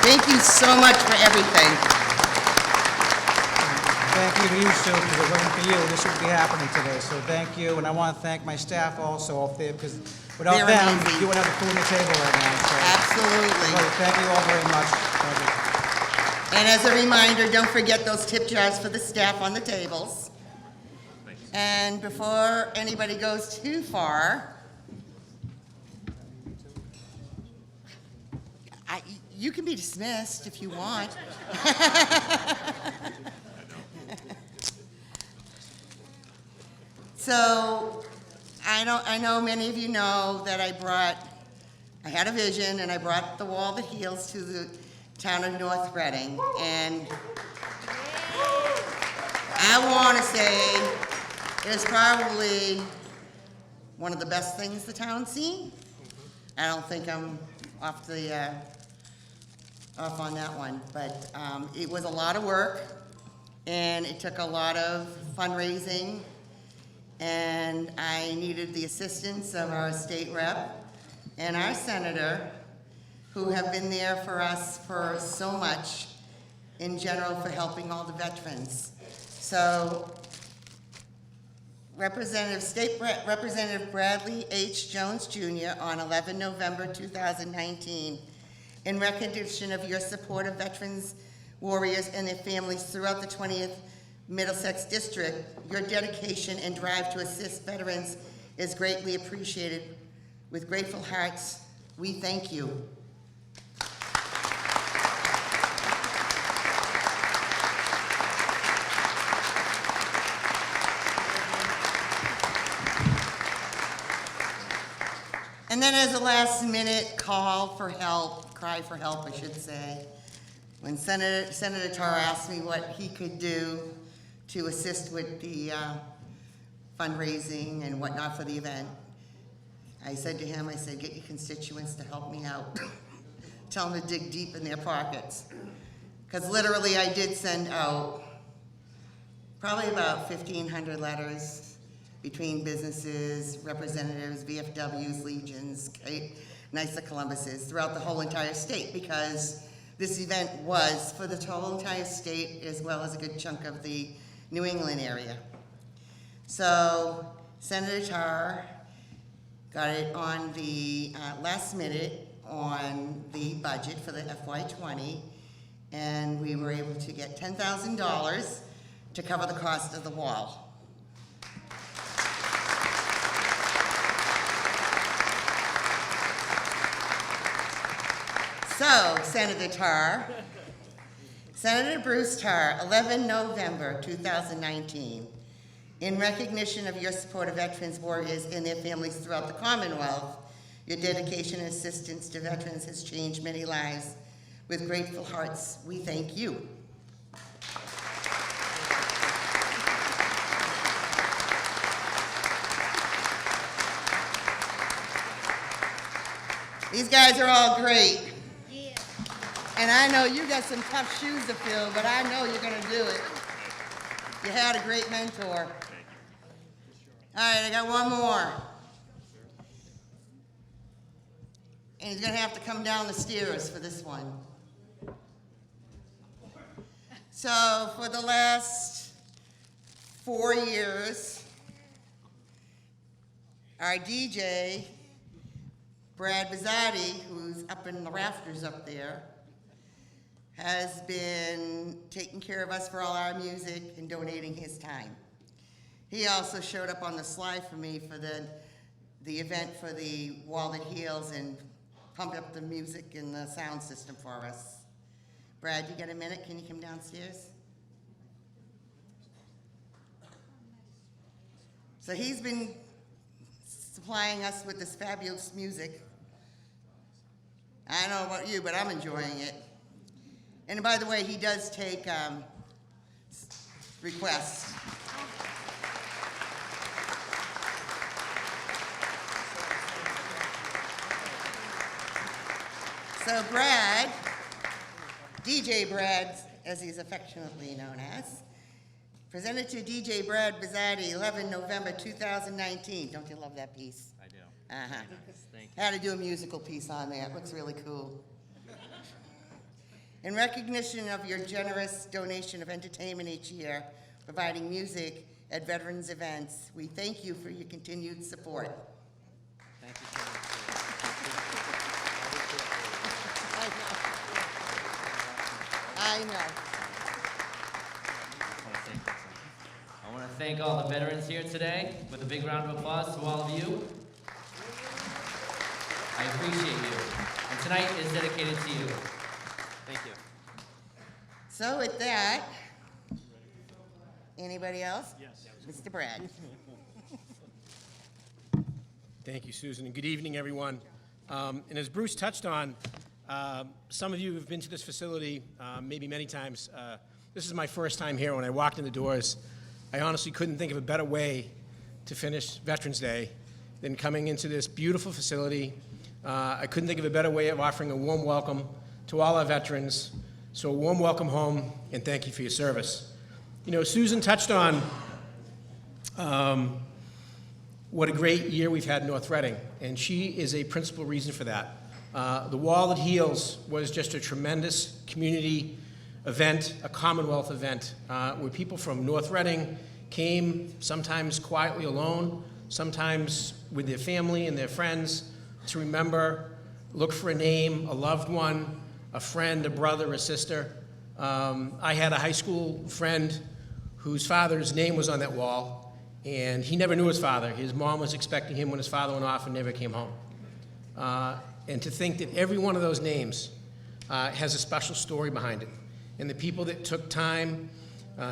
Thank you so much for everything. Thank you to you, Sue, because if it wasn't for you, this wouldn't be happening today. So thank you, and I want to thank my staff also up there, because without They're them, amazing. you wouldn't have the food on the table right now. So, Absolutely. thank you all very much. Thank you. And as a reminder, don't forget those tip jars for the staff on the tables. And before anybody goes too far, you can be dismissed if you want. So, I know many of you know that I had a vision, and I brought the Wall That Heals to the town of North Reading, and I want to say it's probably one of the best things the town's seen. I don't think I'm off on that one, but it was a lot of work, and it took a lot of fundraising, and I needed the assistance of our state rep and our senator, who have been there for us for so much in general for helping all the veterans. So Representative Bradley H. Jones Jr. on 11 November 2019, in recognition of your support of veterans, warriors, and their families throughout the 20th Middlesex District, your dedication and drive to assist veterans is greatly appreciated. With grateful hearts, we thank you. And then as a last minute cry for help, I should say, when Senator Tarr asked me what he could do to assist with the fundraising and whatnot for the event, I said to him, get your constituents to help me out. Tell them to dig deep in their pockets. Because literally I did send out probably about 1,500 letters between businesses, representatives, VFWs, Legions, NYSA Columbuses, throughout the whole entire state, because this event was for the whole entire state as well as a good chunk of the New England area. So Senator Tarr got it on the last minute on the budget for the FY20, and we were able to get $10,000 to cover the cost of the wall. So, Senator Bruce Tarr, 11 November 2019, in recognition of your support of veterans, warriors, and their families throughout the Commonwealth, your dedication and assistance to veterans has changed many lives. With grateful hearts, we thank you. These guys are all great. Yeah. And I know you got some tough shoes to fill, but I know you're gonna do it. You had a great mentor. All right, I got one more. And he's gonna have to come down the stairs for this one. So for the last 4 years, our DJ, Brad Bizzardi, who's up in the rafters up there, has been taking care of us for all our music and donating his time. He also showed up on the slide for me for the event for the Wall That Heals and pumped up the music and the sound system for us. Brad, you got a minute? Can you come downstairs? So he's been supplying us with this fabulous music. I don't know about you, but I'm enjoying it. And by the way, he does take requests. So Brad, DJ Brad, as he's affectionately known as, presented to DJ Brad Bizzardi, 11 November 2019. Don't you love that piece? I do. Uh-huh. Thank Had to do a musical piece on there. It looks really cool. In recognition of your generous donation of entertainment each year, providing music at veterans events, we thank you for your continued support. Thank you so much. I know. I want to thank all the veterans here today with a big round of applause to all of you. I appreciate you. And tonight is dedicated to you. Thank you. So with that, anybody else? Yes. Mr. Brad. Thank you, Susan, and good evening, everyone. And as Bruce touched on, some of you have been to this facility maybe many times. This is my first time here. When I walked in the doors, I honestly couldn't think of a better way to finish Veterans Day than coming into this beautiful facility. I couldn't think of a better way of offering a warm welcome to all our veterans. So a warm welcome home, and thank you for your service. You know, Susan touched on what a great year we've had in North Reading, and she is a principal reason for that. The Wall That Heals was just a tremendous community event, a Commonwealth event, where people from North Reading came, sometimes quietly alone, sometimes with their family and their friends, to remember, look for a name, a loved one, a friend, a brother, a sister. I had a high school friend whose father's name was on that wall, and he never knew his father. His mom was expecting him when his father went off and never came home. And to think that every one of those names has a special story behind it. And the people that took time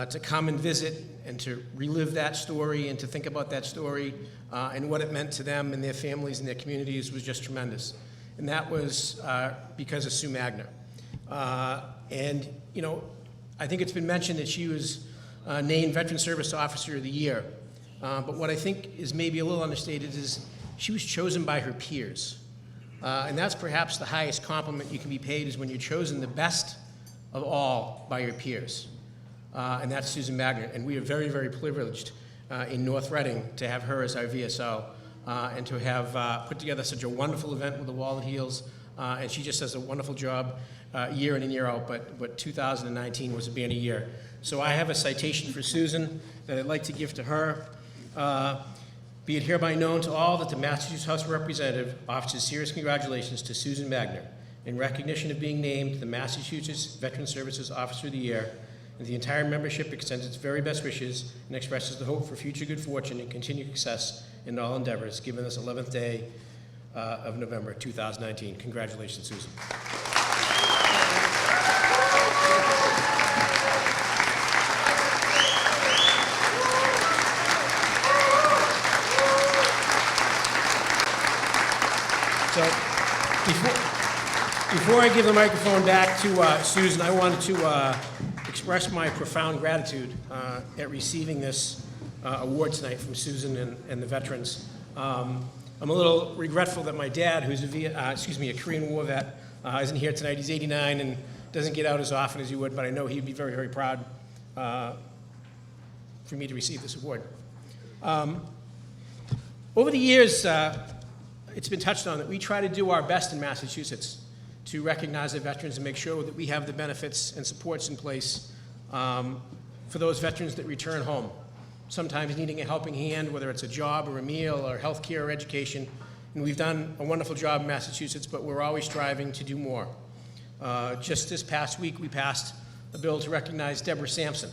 to come and visit and to relive that story and to think about that story and what it meant to them and their families and their communities was just tremendous. And that was because of Sue Magner. And, you know, I think it's been mentioned that she was named Veteran Service Officer of the Year. But what I think is maybe a little understated is she was chosen by her peers. And that's perhaps the highest compliment you can be paid, is when you're chosen the best of all by your peers. And that's Susan Magner. And we are very, very privileged in North Reading to have her as our VSO and to have put together such a wonderful event with the Wall That Heals. And she just does a wonderful job year in and year out, but 2019 was a banner year. So I have a citation for Susan that I'd like to give to her. Be it hereby known to all that the Massachusetts House of Representatives offers serious congratulations to Susan Magner in recognition of being named the Massachusetts Veteran Services Officer of the Year, and the entire membership extends its very best wishes and expresses the hope for future good fortune and continued success in all endeavors, given this 11th day of November 2019. Congratulations, Susan. So before I give the microphone back to Susan, I wanted to express my profound gratitude at receiving this award tonight from Susan and the veterans. I'm a little regretful that my dad, who's a Korean War vet, isn't here tonight. He's 89 and doesn't get out as often as he would, but I know he'd be very, very proud for me to receive this award. Over the years, it's been touched on that we try to do our best in Massachusetts to recognize the veterans and make sure that we have the benefits and supports in place for those veterans that return home, sometimes needing a helping hand, whether it's a job or a meal or health care or education. And we've done a wonderful job in Massachusetts, but we're always striving to do more. Just this past week, we passed a bill to recognize Deborah Sampson.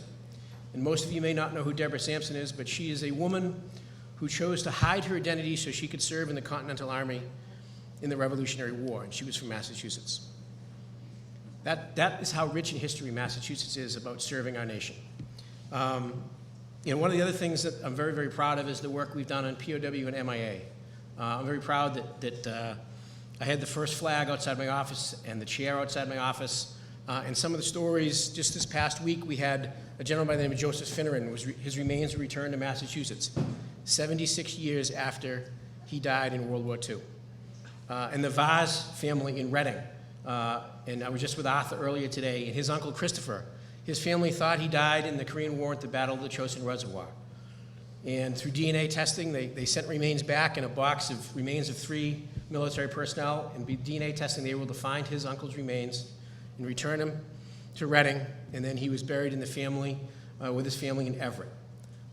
And most of you may not know who Deborah Sampson is, but she is a woman who chose to hide her identity so she could serve in the Continental Army in the Revolutionary War, and she was from Massachusetts. That is how rich in history Massachusetts is about serving our nation. One of the other things that I'm very, very proud of is the work we've done on POW and MIA. I'm very proud that I had the first flag outside my office and the chair outside my office. And some of the stories, just this past week, we had a gentleman by the name of Joseph Finneran. His remains were returned to Massachusetts 76 years after he died in World War II. And the Vaz family in Reading, and I was just with Arthur earlier today, and his uncle Christopher, his family thought he died in the Korean War at the Battle of the Chosin Reservoir. And through DNA testing, they sent remains back in a box of remains of 3 military personnel, and by DNA testing, they were able to find his uncle's remains and return him to Reading, and then he was buried in the family, with his family in Everett.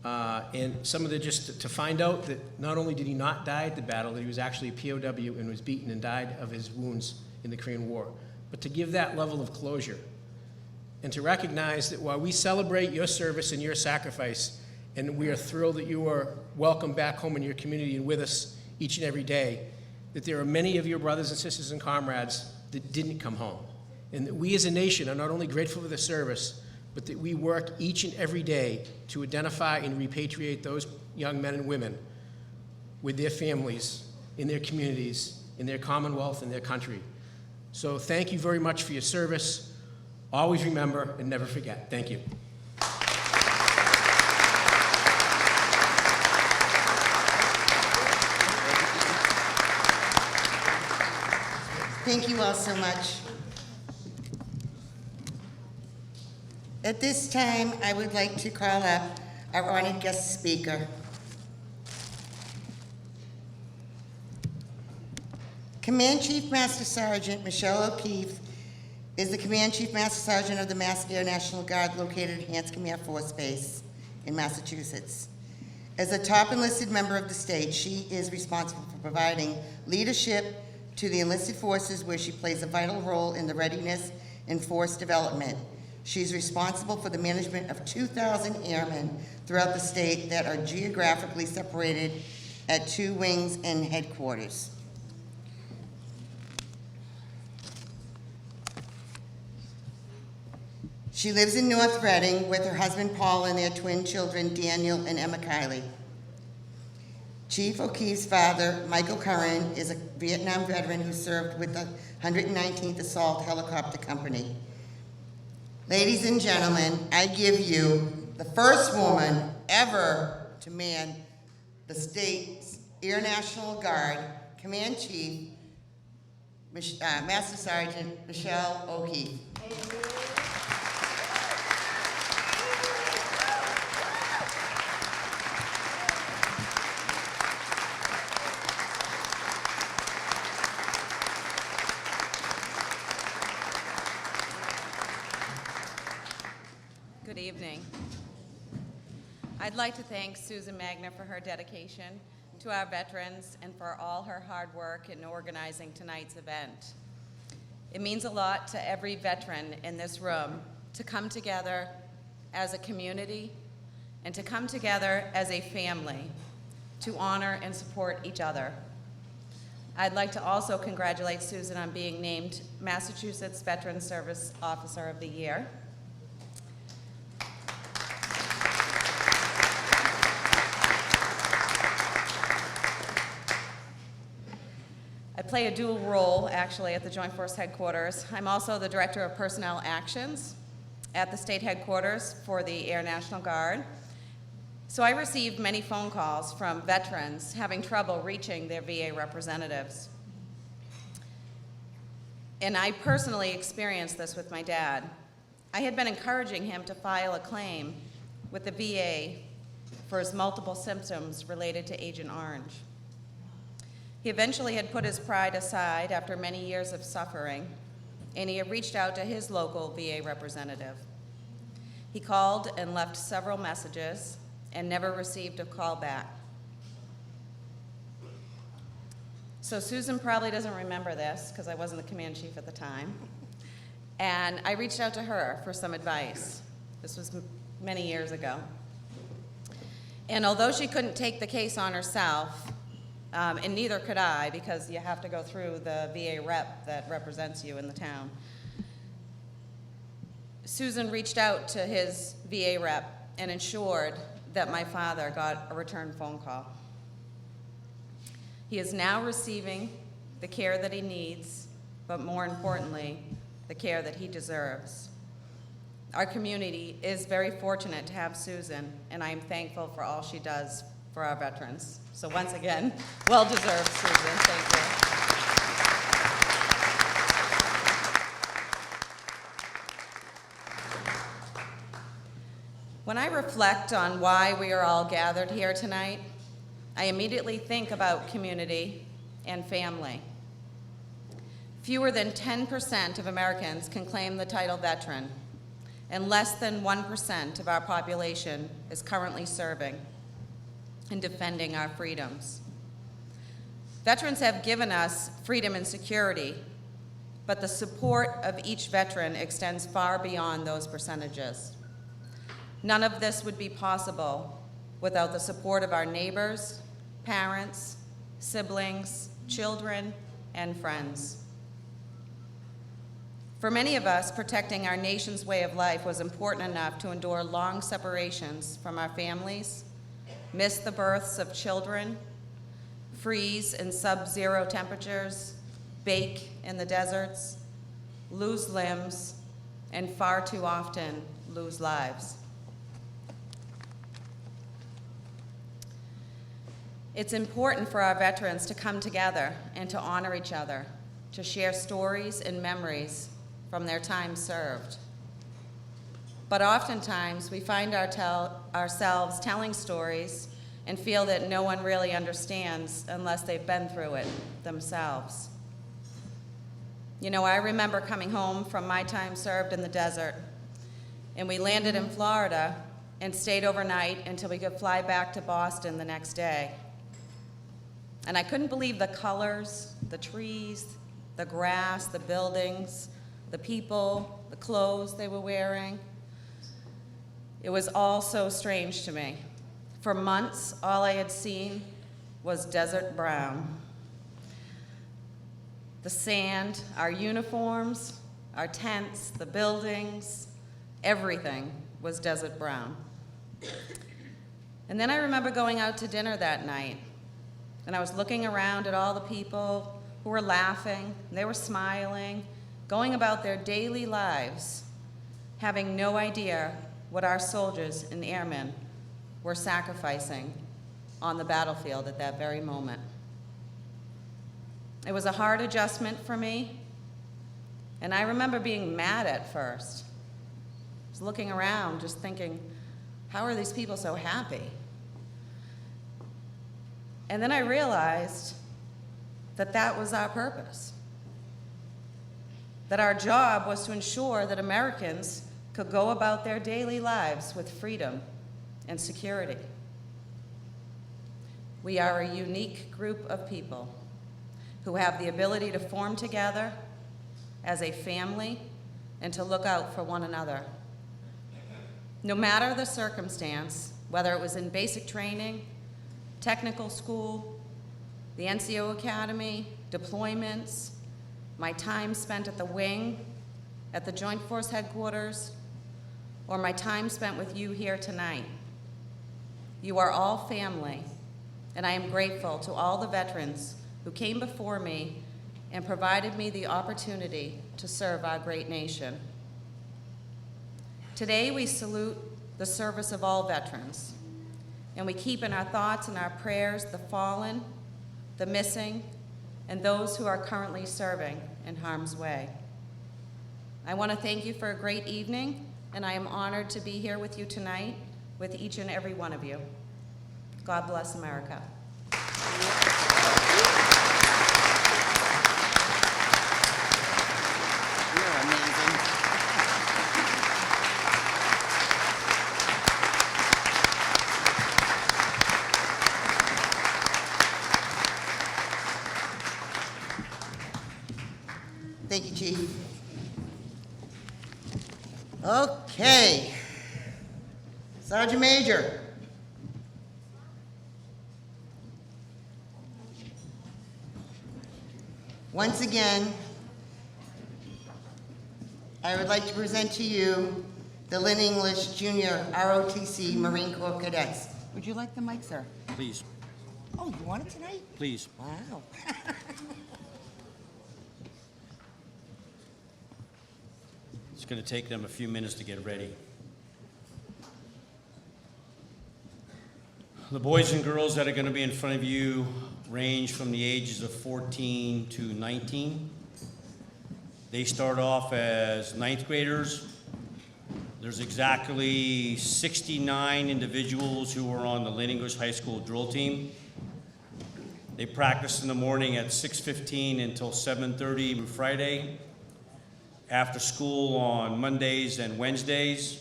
And some of just to find out that not only did he not die at the battle, that he was actually a POW and was beaten and died of his wounds in the Korean War. But to give that level of closure and to recognize that while we celebrate your service and your sacrifice, and we are thrilled that you are welcome back home in your community and with us each and every day, that there are many of your brothers and sisters and comrades that didn't come home. And that we as a nation are not only grateful for the service, but that we work each and every day to identify and repatriate those young men and women with their families, in their communities, in their commonwealth, in their country. So thank you very much for your service. Always remember and never forget. Thank you. Thank you all so much. At this time, I would like to call up our honored guest speaker. Command Chief Master Sergeant Michelle O'Keefe is the Command Chief Master Sergeant of the Mass Air National Guard located at Hanscom Air Force Base in Massachusetts. As a top enlisted member of the state, she is responsible for providing leadership to the enlisted forces where she plays a vital role in the readiness and force development. She's responsible for the management of 2,000 airmen throughout the state that are geographically separated at 2 wings and headquarters. She lives in North Reading with her husband Paul and their twin children Daniel and Emma Kiley. Chief O'Keefe's father, Michael Curran, is a Vietnam veteran who served with the 119th Assault Helicopter Company. Ladies and gentlemen, I give you the first woman ever to man the state's Air National Guard, Command Chief, Master Sergeant Michelle O'Keefe. Good evening. I'd like to thank Susan Magna for her dedication to our veterans and for all her hard work in organizing tonight's event. It means a lot to every veteran in this room to come together as a community and to come together as a family to honor and support each other. I'd like to also congratulate Susan on being named Massachusetts Veteran Service Officer of the Year. I play a dual role, actually, at the Joint Force Headquarters. I'm also the Director of Personnel Actions at the state headquarters for the Air National Guard. So I received many phone calls from veterans having trouble reaching their VA representatives. And I personally experienced this with my dad. I had been encouraging him to file a claim with the VA for his multiple symptoms related to Agent Orange. He eventually had put his pride aside after many years of suffering, and he had reached out to his local VA representative. He called and left several messages and never received a call back. So Susan probably doesn't remember this because I wasn't the command chief at the time. And I reached out to her for some advice. This was many years ago. And although she couldn't take the case on herself, and neither could I, because you have to go through the VA rep that represents you in the town, Susan reached out to his VA rep and ensured that my father got a return phone call. He is now receiving the care that he needs, but more importantly, the care that he deserves. Our community is very fortunate to have Susan, and I am thankful for all she does for our veterans. So once again, well deserved, Susan. Thank you. When I reflect on why we are all gathered here tonight, I immediately think about community and family. Fewer than 10% of Americans can claim the title veteran, and less than 1% of our population is currently serving and defending our freedoms. Veterans have given us freedom and security, but the support of each veteran extends far beyond those percentages. None of this would be possible without the support of our neighbors, parents, siblings, children, and friends. For many of us, protecting our nation's way of life was important enough to endure long separations from our families, miss the births of children, freeze in sub-zero temperatures, bake in the deserts, lose limbs, and far too often lose lives. It's important for our veterans to come together and to honor each other, to share stories and memories from their time served. But oftentimes, we find ourselves telling stories and feel that no one really understands unless they've been through it themselves. You know, I remember coming home from my time served in the desert, and we landed in Florida and stayed overnight until we could fly back to Boston the next day. And I couldn't believe the colors, the trees, the grass, the buildings, the people, the clothes they were wearing. It was all so strange to me. For months, all I had seen was desert brown. The sand, our uniforms, our tents, the buildings, everything was desert brown. And then I remember going out to dinner that night, and I was looking around at all the people who were laughing, and they were smiling, going about their daily lives, having no idea what our soldiers and airmen were sacrificing on the battlefield at that very moment. It was a hard adjustment for me, and I remember being mad at first. I was looking around just thinking, how are these people so happy? And then I realized that that was our purpose. That our job was to ensure that Americans could go about their daily lives with freedom and security. We are a unique group of people who have the ability to form together as a family and to look out for one another. No matter the circumstance, whether it was in basic training, technical school, the NCO Academy, deployments, my time spent at the wing, at the Joint Force Headquarters, or my time spent with you here tonight. You are all family, and I am grateful to all the veterans who came before me and provided me the opportunity to serve our great nation. Today we salute the service of all veterans, and we keep in our thoughts and our prayers the fallen, the missing, and those who are currently serving in harm's way. I want to thank you for a great evening, and I am honored to be here with you tonight with each and every one of you. God bless America. You're amazing. Thank you, Chief. Okay. Sergeant Major. Once again, I would like to present to you the Lynn English Junior ROTC Marine Corps Cadets. Would you like the mic, sir? Please, Oh, you want it tonight? please. Wow. It's going to take them a few minutes to get ready. The boys and girls that are going to be in front of you range from the ages of 14 to 19. They start off as ninth graders. There's exactly 69 individuals who are on the Lynn English High School drill team. They practice in the morning at 6:15 until 7:30 Friday, after school on Mondays and Wednesdays,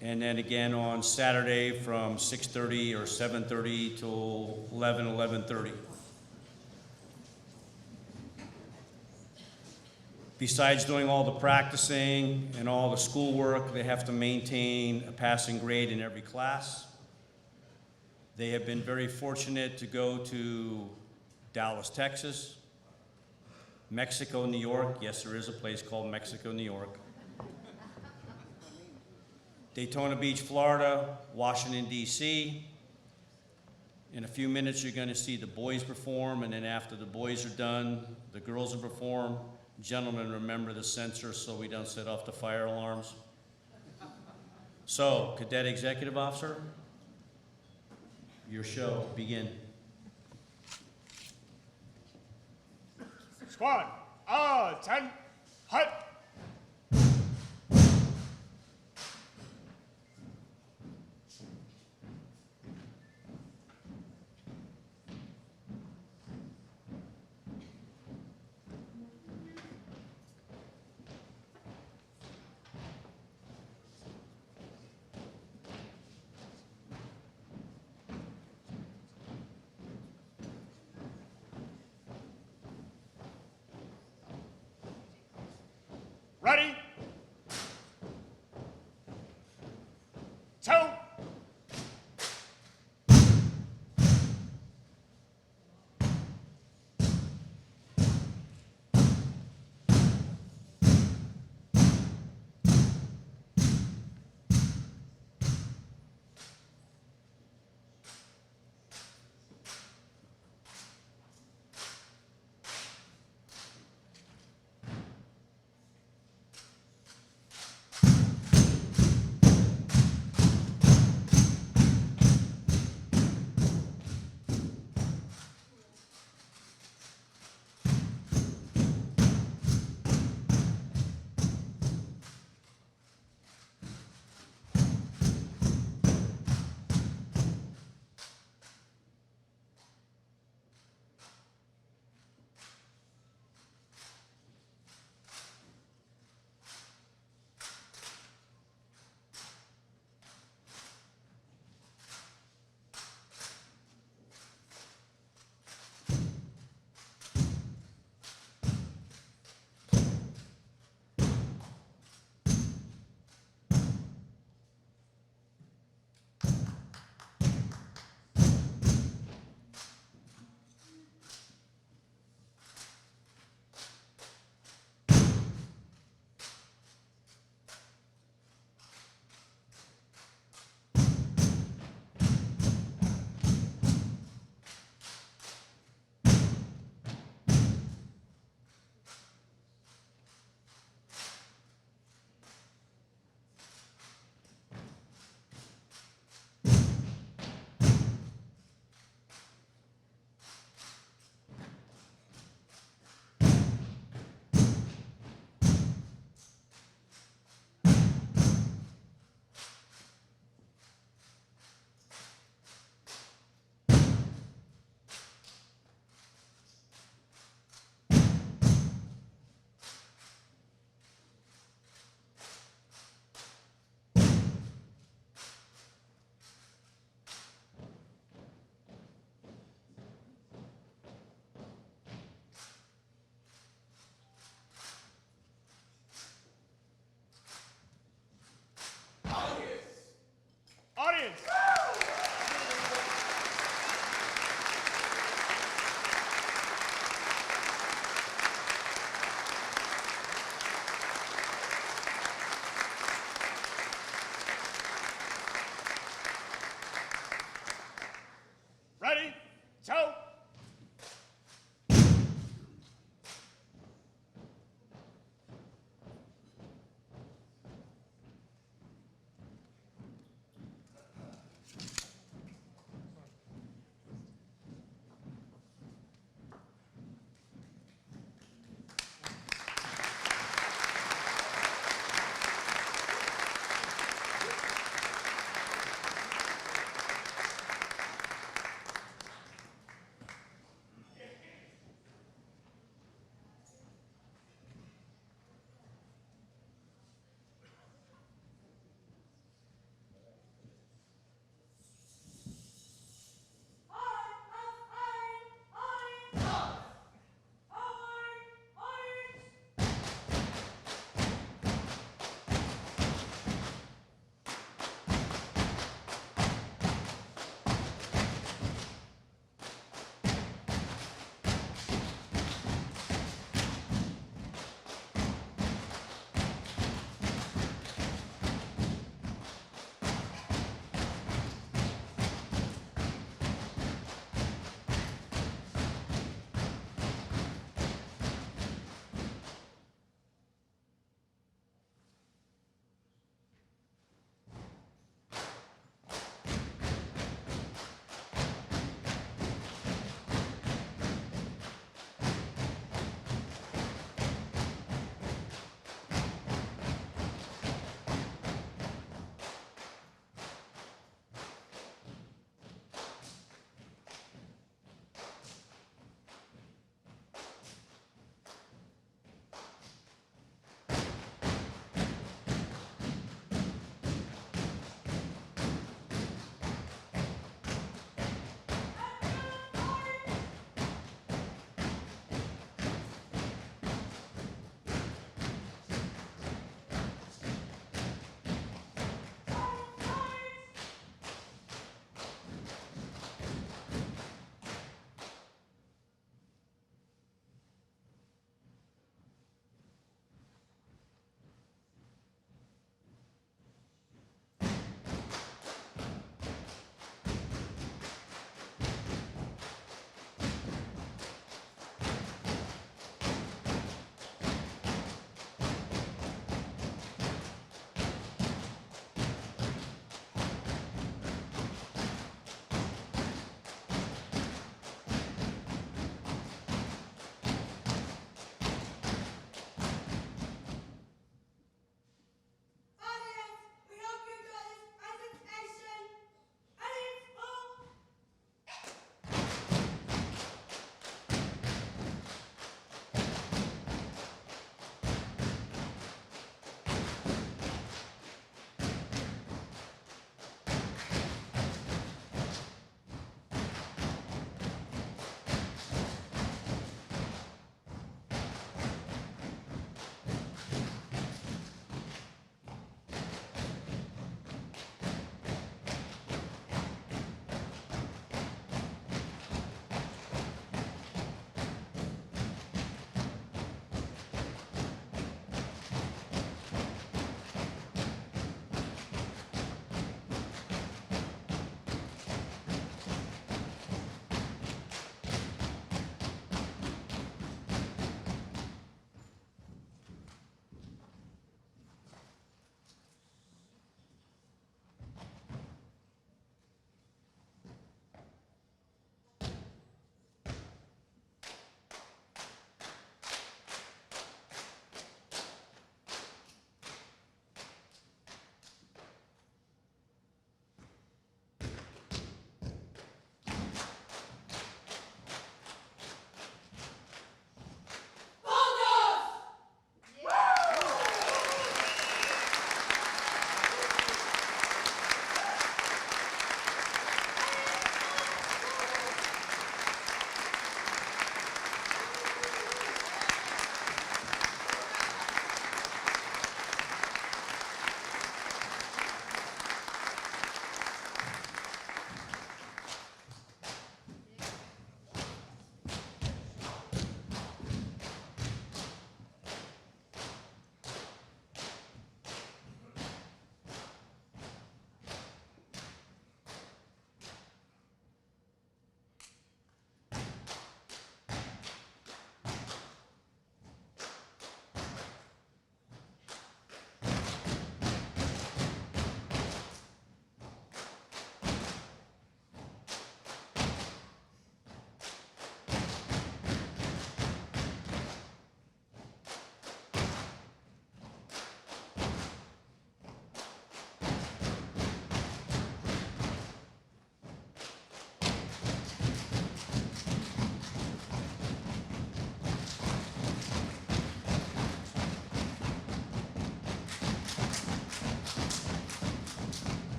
and then again on Saturday from 6:30 or 7:30 till 11:30. Besides doing all the practicing and all the schoolwork, they have to maintain a passing grade in every class. They have been very fortunate to go to Dallas, Texas, Mexico, New York. Yes, there is a place called Mexico, New York. Daytona Beach, Florida, Washington, D.C. In a few minutes, you're going to see the boys perform, and then after the boys are done, the girls will perform. Gentlemen, remember the sensor so we don't set off the fire alarms. So, Cadet Executive Officer, your show, begin. Squad, attend, hut.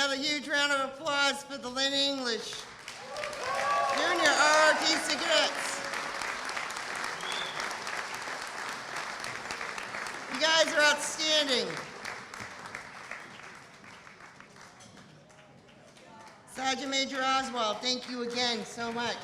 Another huge round of applause for the Lynn English Junior ROTC cadets. You guys are outstanding. Sergeant Major Oswald, thank you again so much.